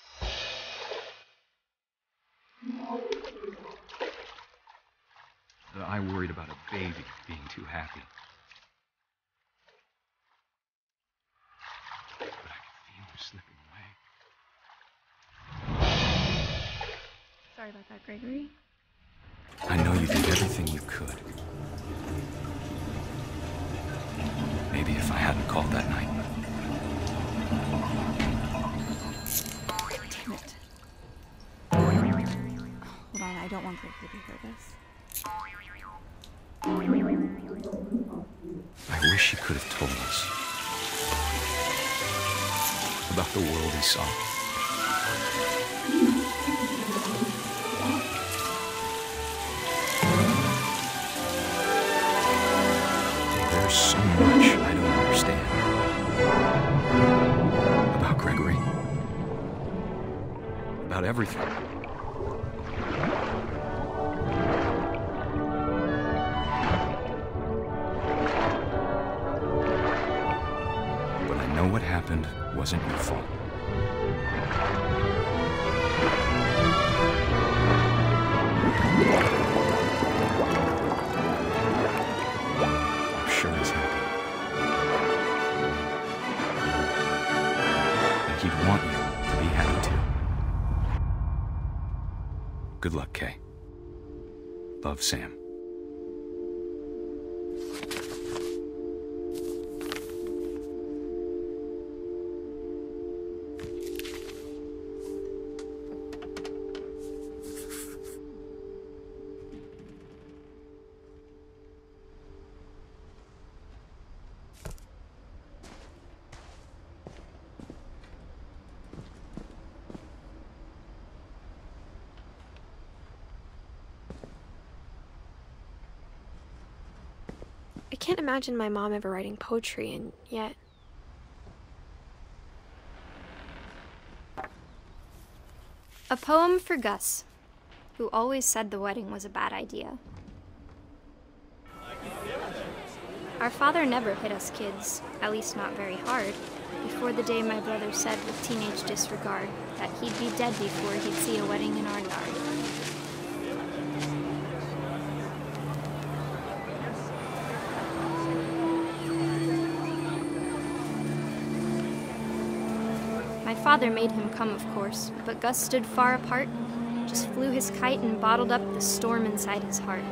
That I worried about a baby being too happy. But I could feel her slipping away. Sorry about that, Gregory. I know you did everything you could. Maybe if I hadn't called that night. Damn it. Hold on, I don't want Gregory to hear this. I wish he could have told us about the world he saw. There's so much I don't understand about Gregory, about everything. What happened wasn't your fault. I'm sure he's happy. And he'd want you to be happy too. Good luck, Kay. Love, Sam. I can't imagine my mom ever writing poetry, and yet... A poem for Gus, who always said the wedding was a bad idea. Our father never hit us kids, at least not very hard, before the day my brother said with teenage disregard that he'd be dead before he'd see a wedding in our yard. My father made him come, of course, but Gus stood far apart, just flew his kite and bottled up the storm inside his heart.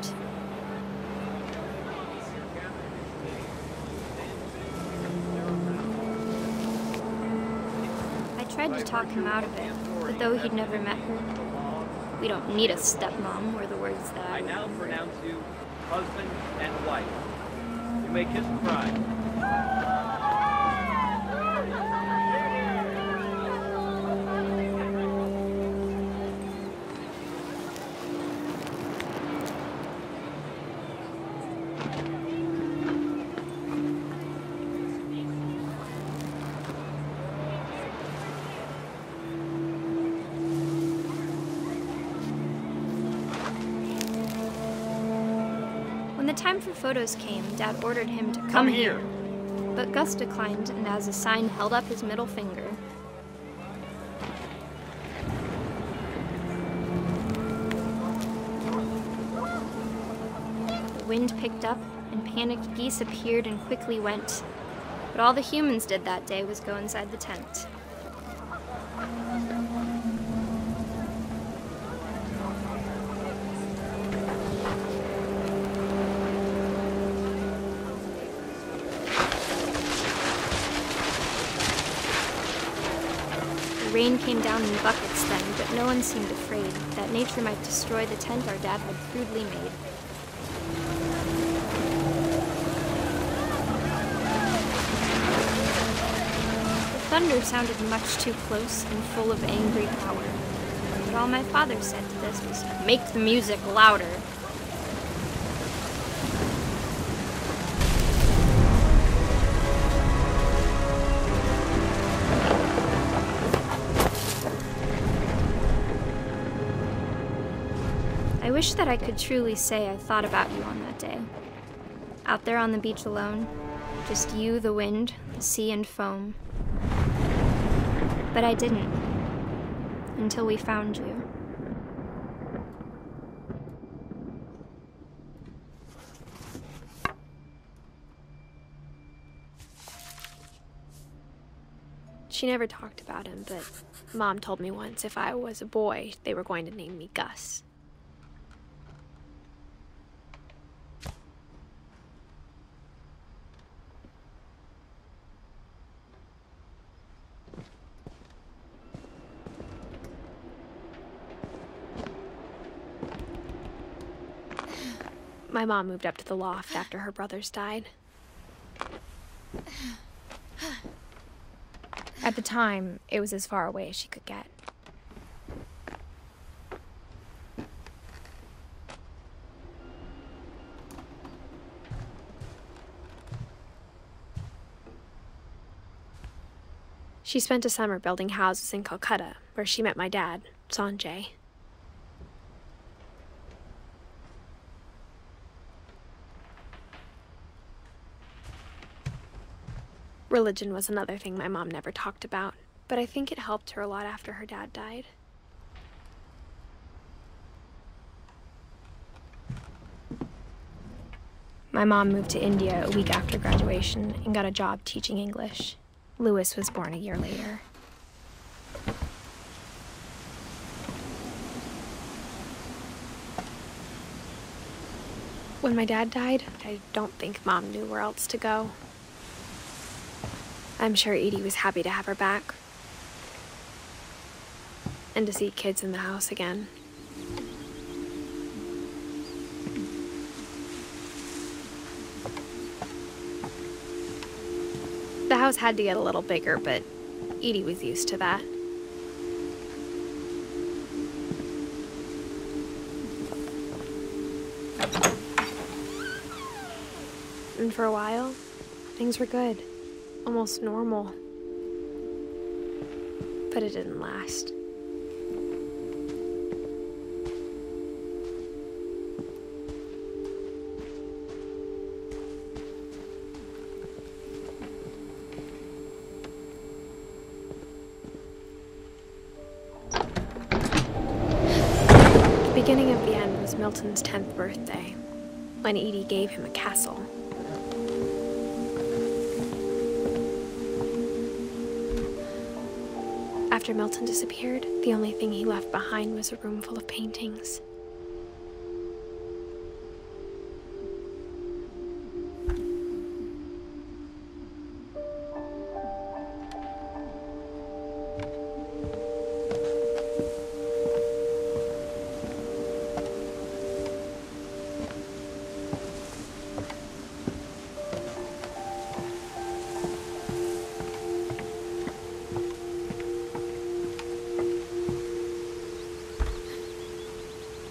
I tried to talk him out of it, but though he'd never met her, "We don't need a stepmom," were the words that I now pronounce you husband and wife. You may kiss the bride. When the time for photos came, Dad ordered him to Come here. But Gus declined, and as a sign held up his middle finger. The wind picked up, and panicked geese appeared and quickly went. But all the humans did that day was go inside the tent. The rain came down in buckets then, but no one seemed afraid that nature might destroy the tent our dad had crudely made. The thunder sounded much too close and full of angry power. But all my father said to this was, "Make the music louder." I wish that I could truly say I thought about you on that day. Out there on the beach alone, just you, the wind, the sea, and foam. But I didn't, until we found you. She never talked about him, but Mom told me once if I was a boy, they were going to name me Gus. My mom moved up to the loft after her brothers died. At the time, it was as far away as she could get. She spent a summer building houses in Calcutta, where she met my dad, Sanjay. Religion was another thing my mom never talked about, but I think it helped her a lot after her dad died. My mom moved to India a week after graduation and got a job teaching English. Louis was born a year later. When my dad died, I don't think Mom knew where else to go. I'm sure Edie was happy to have her back. And to see kids in the house again. The house had to get a little bigger, but Edie was used to that. And for a while, things were good. Almost normal. But it didn't last. The beginning of the end was Milton's 10th birthday, when Edie gave him a castle. After Milton disappeared, the only thing he left behind was a room full of paintings.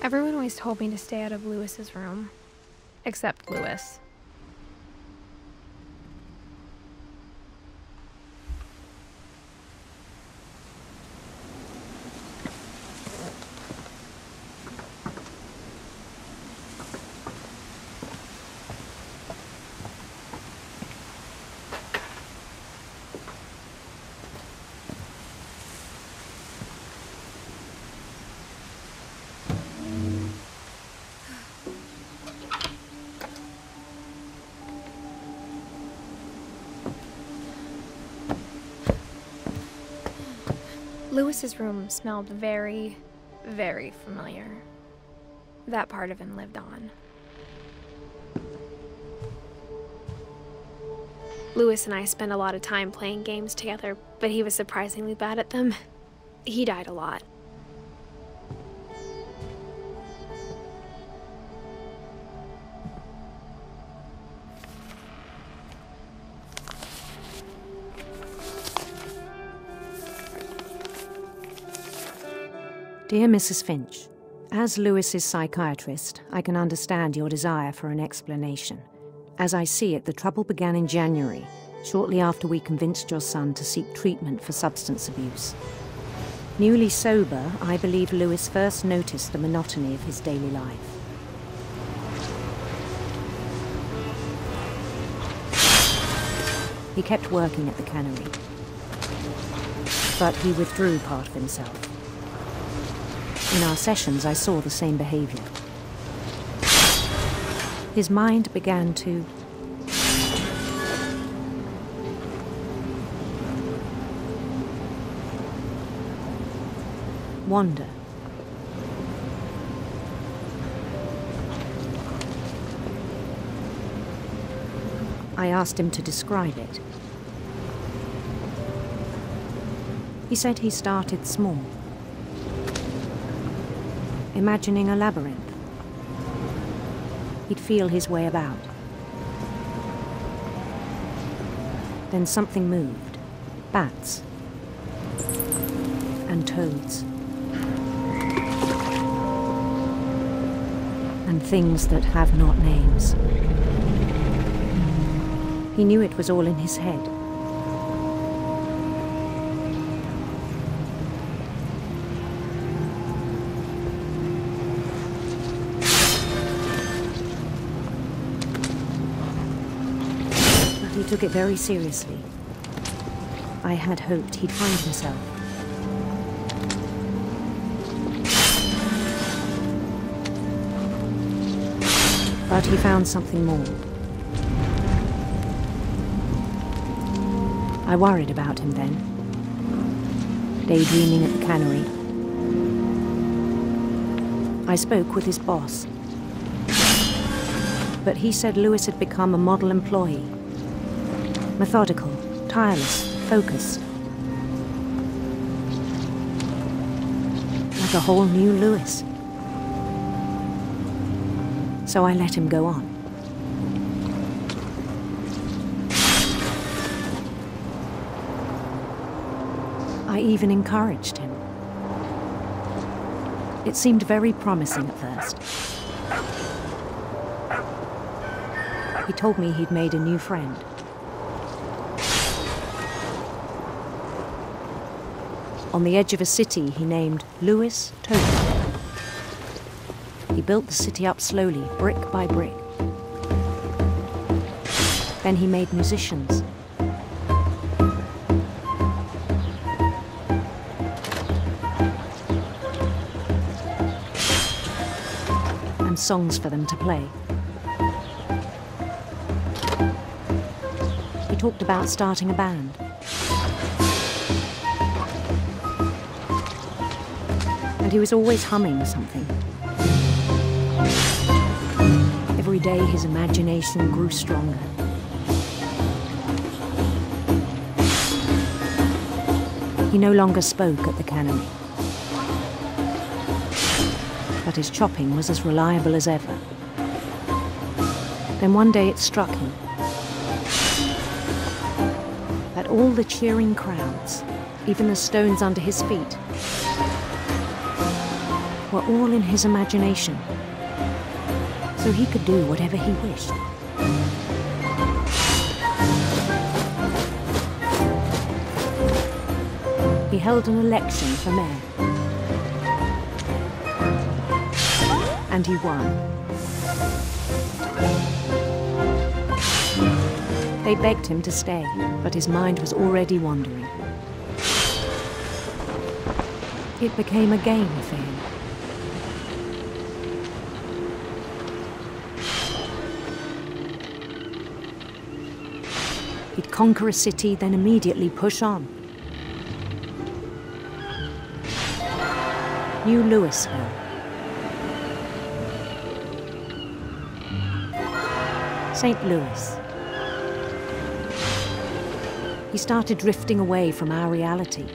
Everyone always told me to stay out of Louis's room, except Louis. Lewis's room smelled very, very familiar. That part of him lived on. Lewis and I spent a lot of time playing games together, but he was surprisingly bad at them. He died a lot. Dear Mrs. Finch, as Lewis's psychiatrist, I can understand your desire for an explanation. As I see it, the trouble began in January, shortly after we convinced your son to seek treatment for substance abuse. Newly sober, I believe Lewis first noticed the monotony of his daily life. He kept working at the cannery, but he withdrew part of himself. In our sessions, I saw the same behavior. His mind began to wander. I asked him to describe it. He said he started small, imagining a labyrinth. He'd feel his way about. Then something moved. Bats. And toads. And things that have not names. He knew it was all in his head. He took it very seriously. I had hoped he'd find himself. But he found something more. I worried about him then, daydreaming at the cannery. I spoke with his boss, but he said Lewis had become a model employee. Methodical, tireless, focused. Like a whole new Lewis. So I let him go on. I even encouraged him. It seemed very promising at first. He told me he'd made a new friend. On the edge of a city he named Lewis Total. He built the city up slowly, brick by brick. Then he made musicians. And songs for them to play. He talked about starting a band. And he was always humming something. Every day his imagination grew stronger. He no longer spoke at the cannery. But his chopping was as reliable as ever. Then one day it struck him that all the cheering crowds, even the stones under his feet, were all in his imagination, so he could do whatever he wished. He held an election for mayor. And he won. They begged him to stay, but his mind was already wandering. It became a game for him. He'd conquer a city, then immediately push on. New Louisville. St. Louis. He started drifting away from our reality.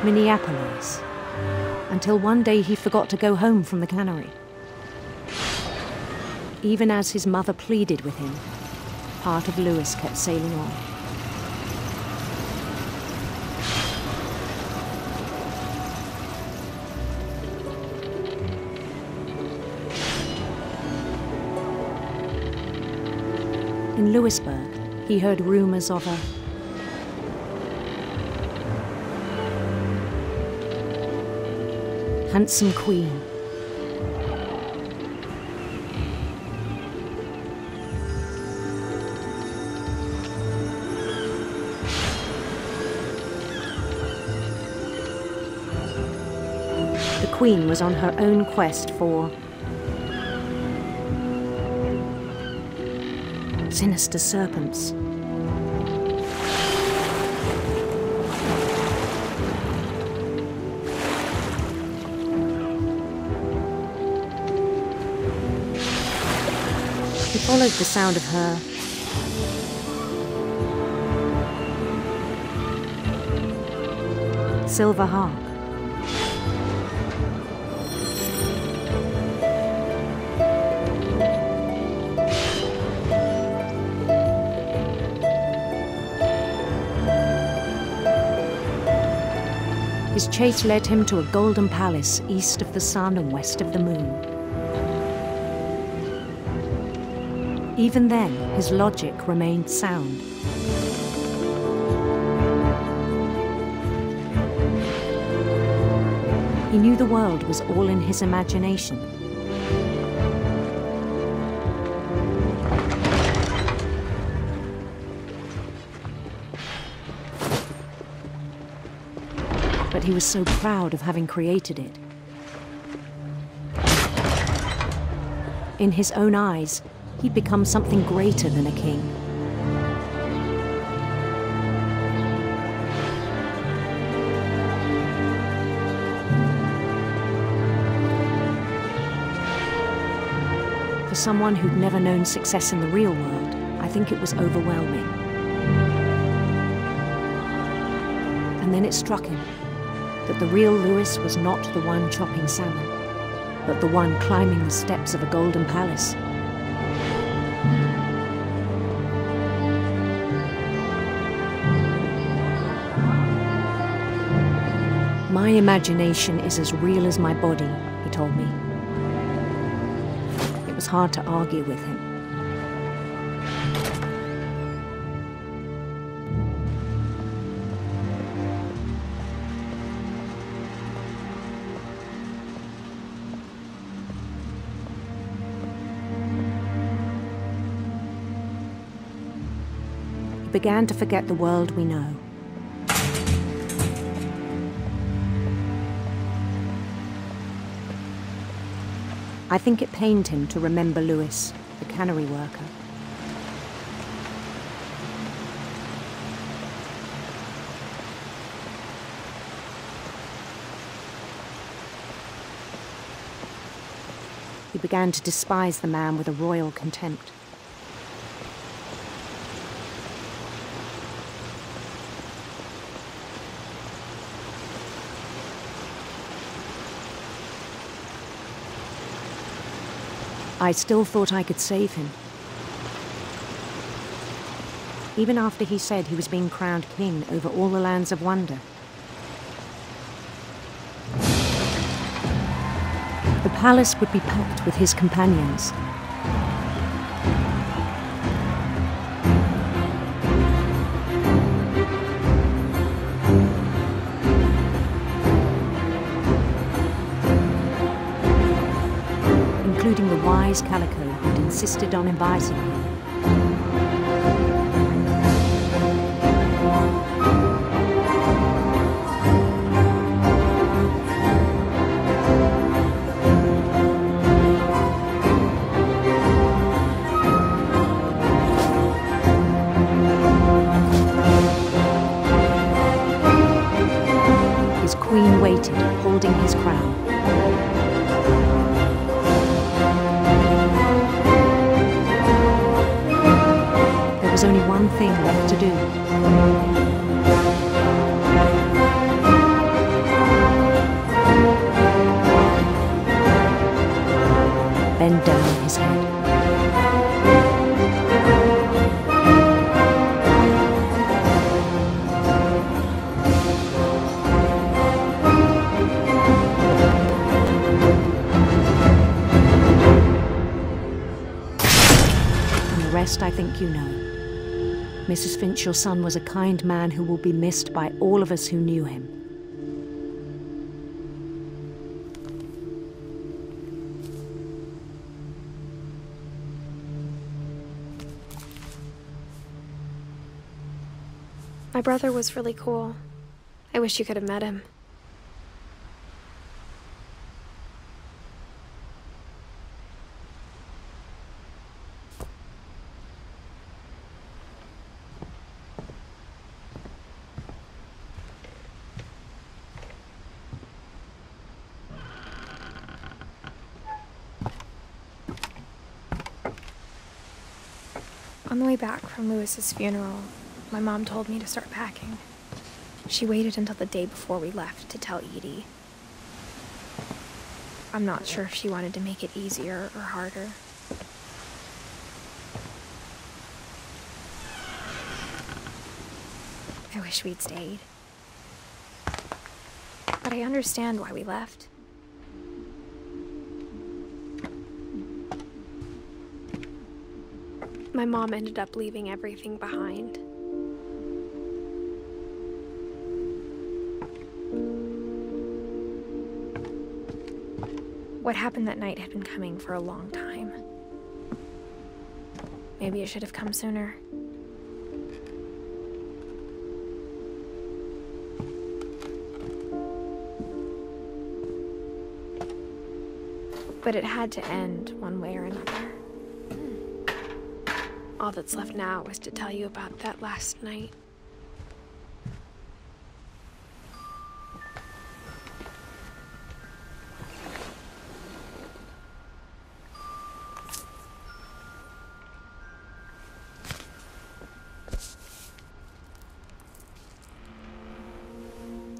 Minneapolis. Until one day he forgot to go home from the cannery. Even as his mother pleaded with him, part of Louis kept sailing on. In Louisburg, he heard rumors of a handsome queen. The queen was on her own quest for sinister serpents. He followed the sound of her silver harp. His chase led him to a golden palace east of the sun and west of the moon. Even then, his logic remained sound. He knew the world was all in his imagination. But he was so proud of having created it. In his own eyes, he'd become something greater than a king. For someone who'd never known success in the real world, I think it was overwhelming. And then it struck him that the real Louis was not the one chopping salmon, but the one climbing the steps of a golden palace. My imagination is as real as my body, he told me. It was hard to argue with him. He began to forget the world we know. I think it pained him to remember Louis, the cannery worker. He began to despise the man with a royal contempt. I still thought I could save him. Even after he said he was being crowned king over all the lands of wonder. The palace would be packed with his companions. Including the wise Calico who'd insisted on advising him. one thing left to do. Bend down his head. I think you know. Mrs. Finch, your son was a kind man who will be missed by all of us who knew him. My brother was really cool. I wish you could have met him. On the way back from Lewis's funeral, my mom told me to start packing. She waited until the day before we left to tell Edie. I'm not sure if she wanted to make it easier or harder. I wish we'd stayed. But I understand why we left. My mom ended up leaving everything behind. What happened that night had been coming for a long time. Maybe it should have come sooner. But it had to end one way or another. All that's left now is to tell you about that last night.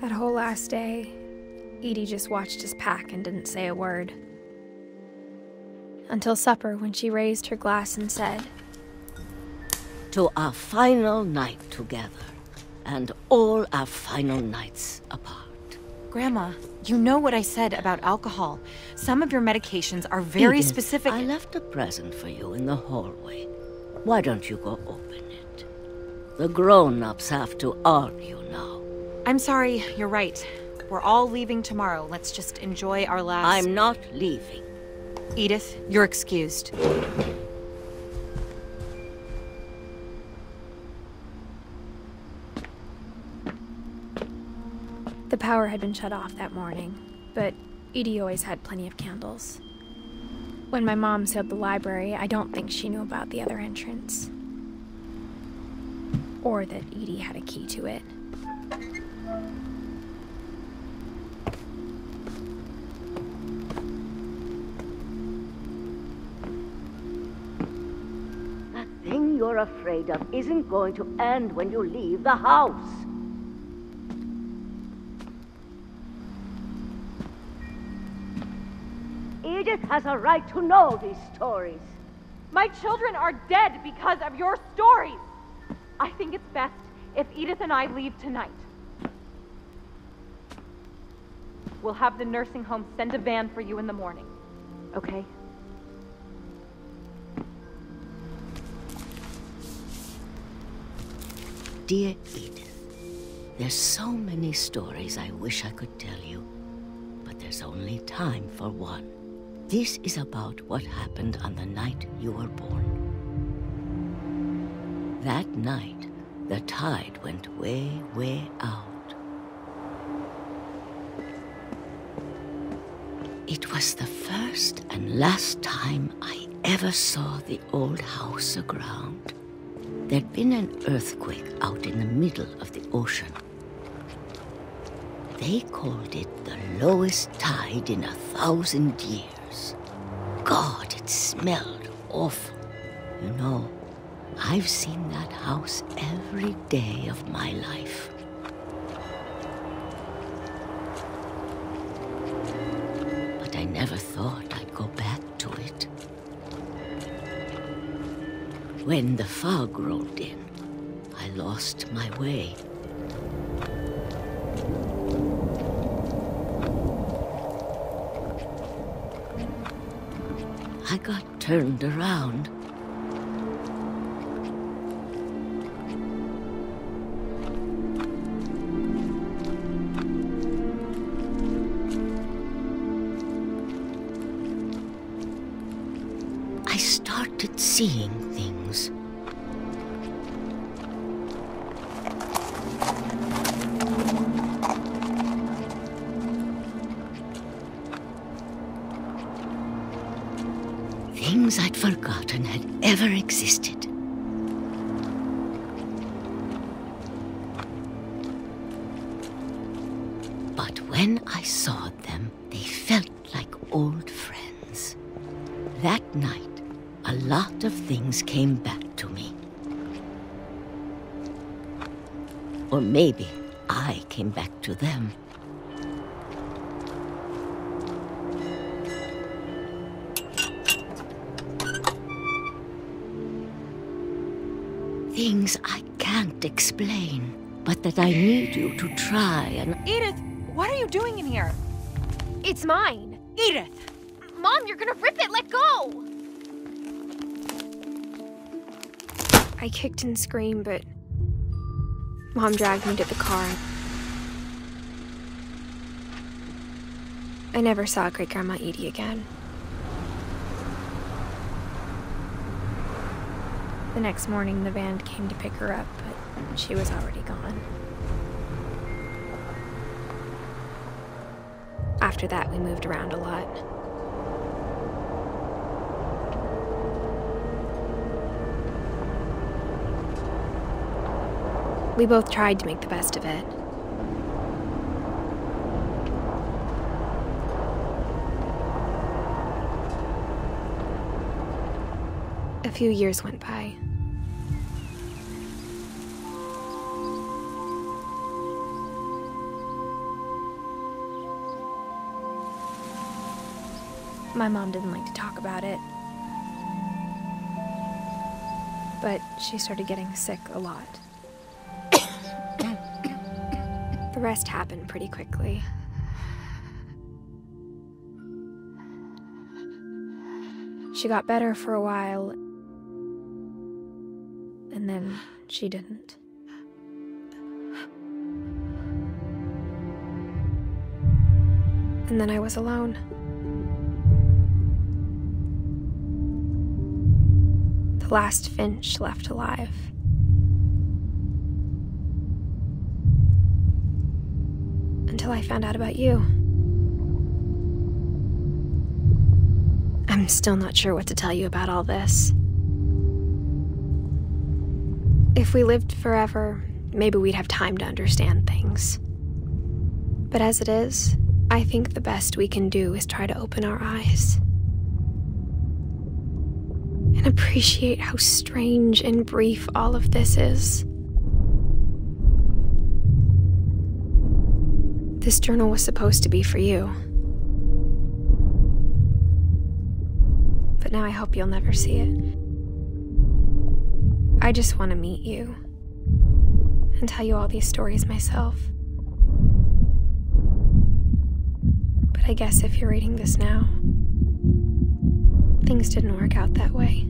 That whole last day, Edie just watched us pack and didn't say a word. Until supper, when she raised her glass and said, "To our final night together, and all our final nights apart." Grandma, you know what I said about alcohol. Some of your medications are very Edith, specific. I left a present for you in the hallway. Why don't you go open it? The grown-ups have to argue now. I'm sorry, you're right. We're all leaving tomorrow. Let's just enjoy our last... I'm not leaving. Edith, you're excused. The power had been shut off that morning, but Edie always had plenty of candles. When my mom sealed the library, I don't think she knew about the other entrance. Or that Edie had a key to it. That thing you're afraid of isn't going to end when you leave the house. Edith has a right to know these stories. My children are dead because of your stories. I think it's best if Edith and I leave tonight. We'll have the nursing home send a van for you in the morning, okay? Dear Edith, there's so many stories I wish I could tell you, but there's only time for one. This is about what happened on the night you were born. That night, the tide went way, way out. It was the first and last time I ever saw the old house aground. There'd been an earthquake out in the middle of the ocean. They called it the lowest tide in 1,000 years. God, it smelled awful. You know, I've seen that house every day of my life. But I never thought I'd go back to it. When the fog rolled in, I lost my way. I got turned around. I started seeing things. Things I'd forgotten had ever existed. But when I saw them, they felt like old friends. That night, a lot of things came back to me. Or maybe I came back to them. Things I can't explain, but that I need you to try and... Edith, what are you doing in here? It's mine. Edith! Mom, you're gonna rip it! Let go! I kicked and screamed, but Mom dragged me to the car. I never saw Great-Grandma Edie again. The next morning, the van came to pick her up, but she was already gone. After that, we moved around a lot. We both tried to make the best of it. A few years went by. My mom didn't like to talk about it, but she started getting sick a lot. The rest happened pretty quickly. She got better for a while, and then she didn't. And then I was alone. The last Finch left alive. Until I found out about you. I'm still not sure what to tell you about all this. If we lived forever, maybe we'd have time to understand things. But as it is, I think the best we can do is try to open our eyes. And appreciate how strange and brief all of this is. This journal was supposed to be for you. But now I hope you'll never see it. I just want to meet you and tell you all these stories myself. But I guess if you're reading this now, things didn't work out that way.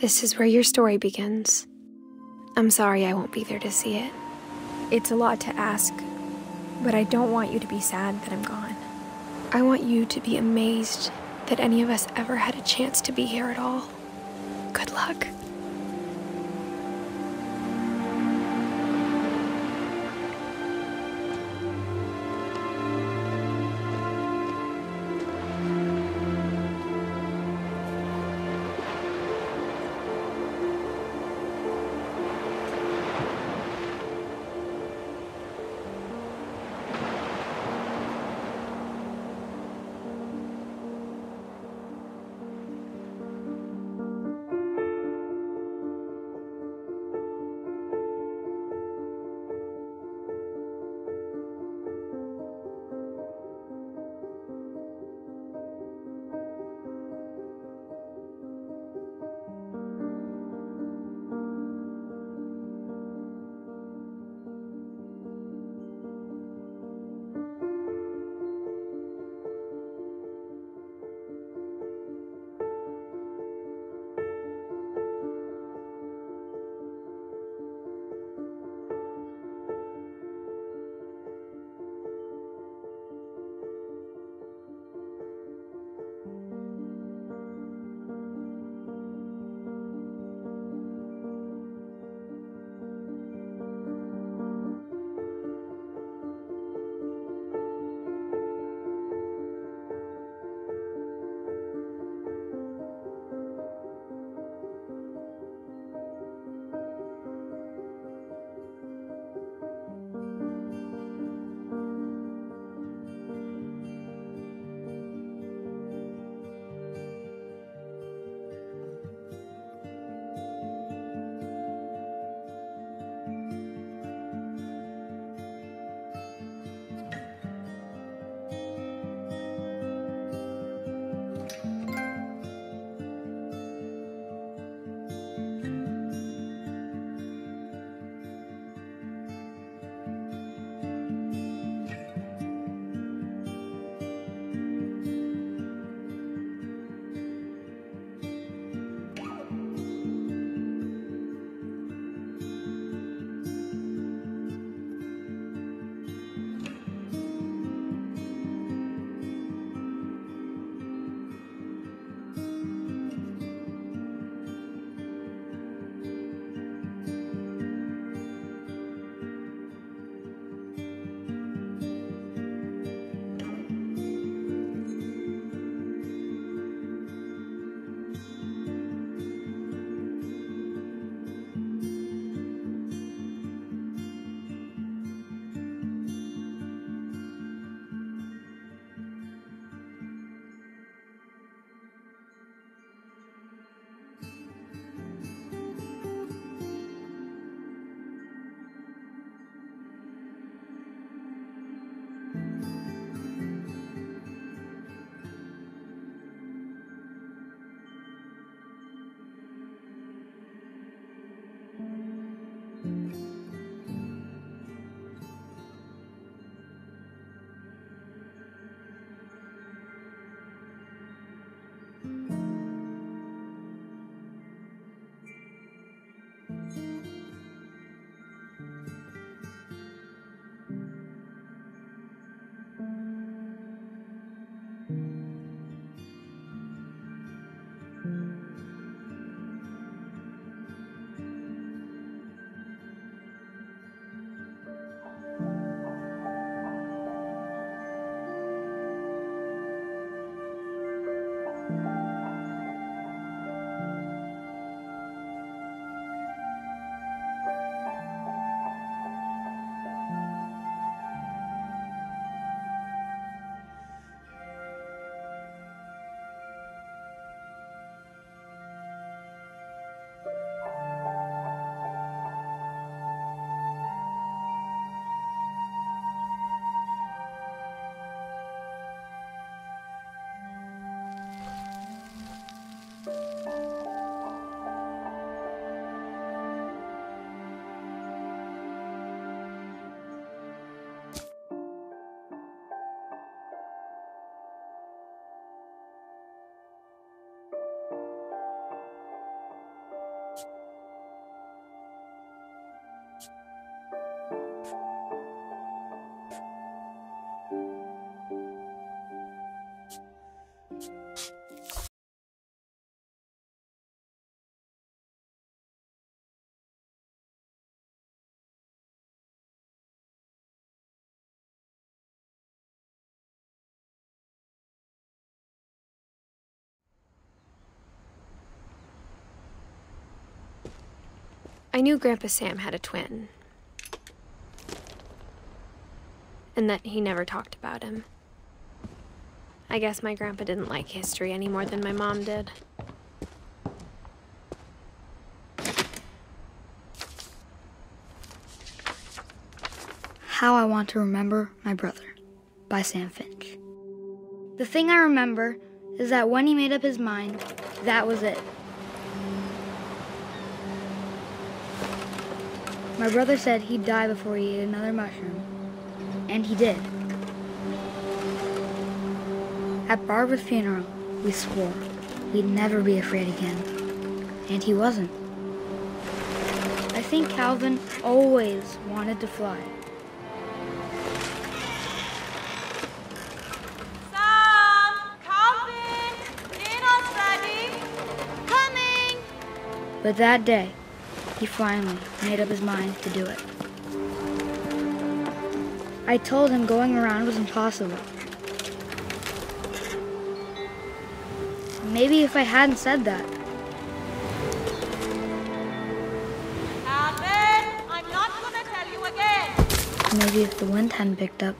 This is where your story begins. I'm sorry I won't be there to see it. It's a lot to ask, but I don't want you to be sad that I'm gone. I want you to be amazed that any of us ever had a chance to be here at all. Good luck. I knew Grandpa Sam had a twin, and that he never talked about him. I guess my grandpa didn't like history any more than my mom did. How I Want to Remember My Brother by Sam Finch. The thing I remember is that when he made up his mind, that was it. My brother said he'd die before he ate another mushroom, and he did. At Barbara's funeral, we swore we'd never be afraid again, and he wasn't. I think Calvin always wanted to fly. But that day, he finally made up his mind to do it. I told him going around was impossible. Maybe if I hadn't said that. Calvin, I'm not gonna tell you again. Maybe if the wind hadn't picked up.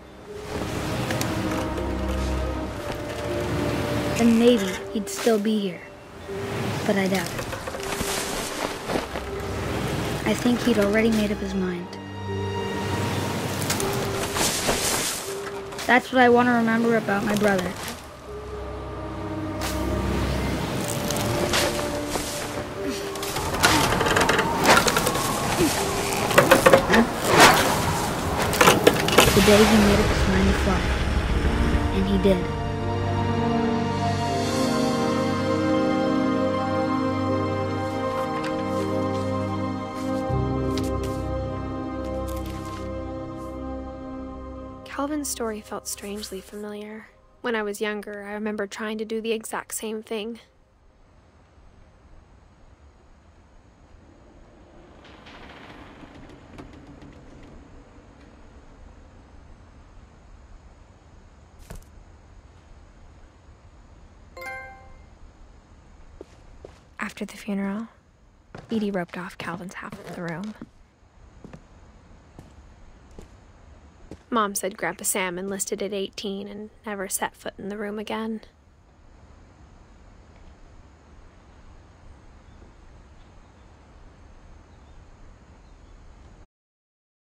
Then maybe he'd still be here. But I doubt it. I think he'd already made up his mind. That's what I want to remember about my brother. The day he made up his mind to fly. And he did. Calvin's story felt strangely familiar. When I was younger, I remember trying to do the exact same thing. After the funeral, Edie roped off Calvin's half of the room. Mom said Grandpa Sam enlisted at 18 and never set foot in the room again.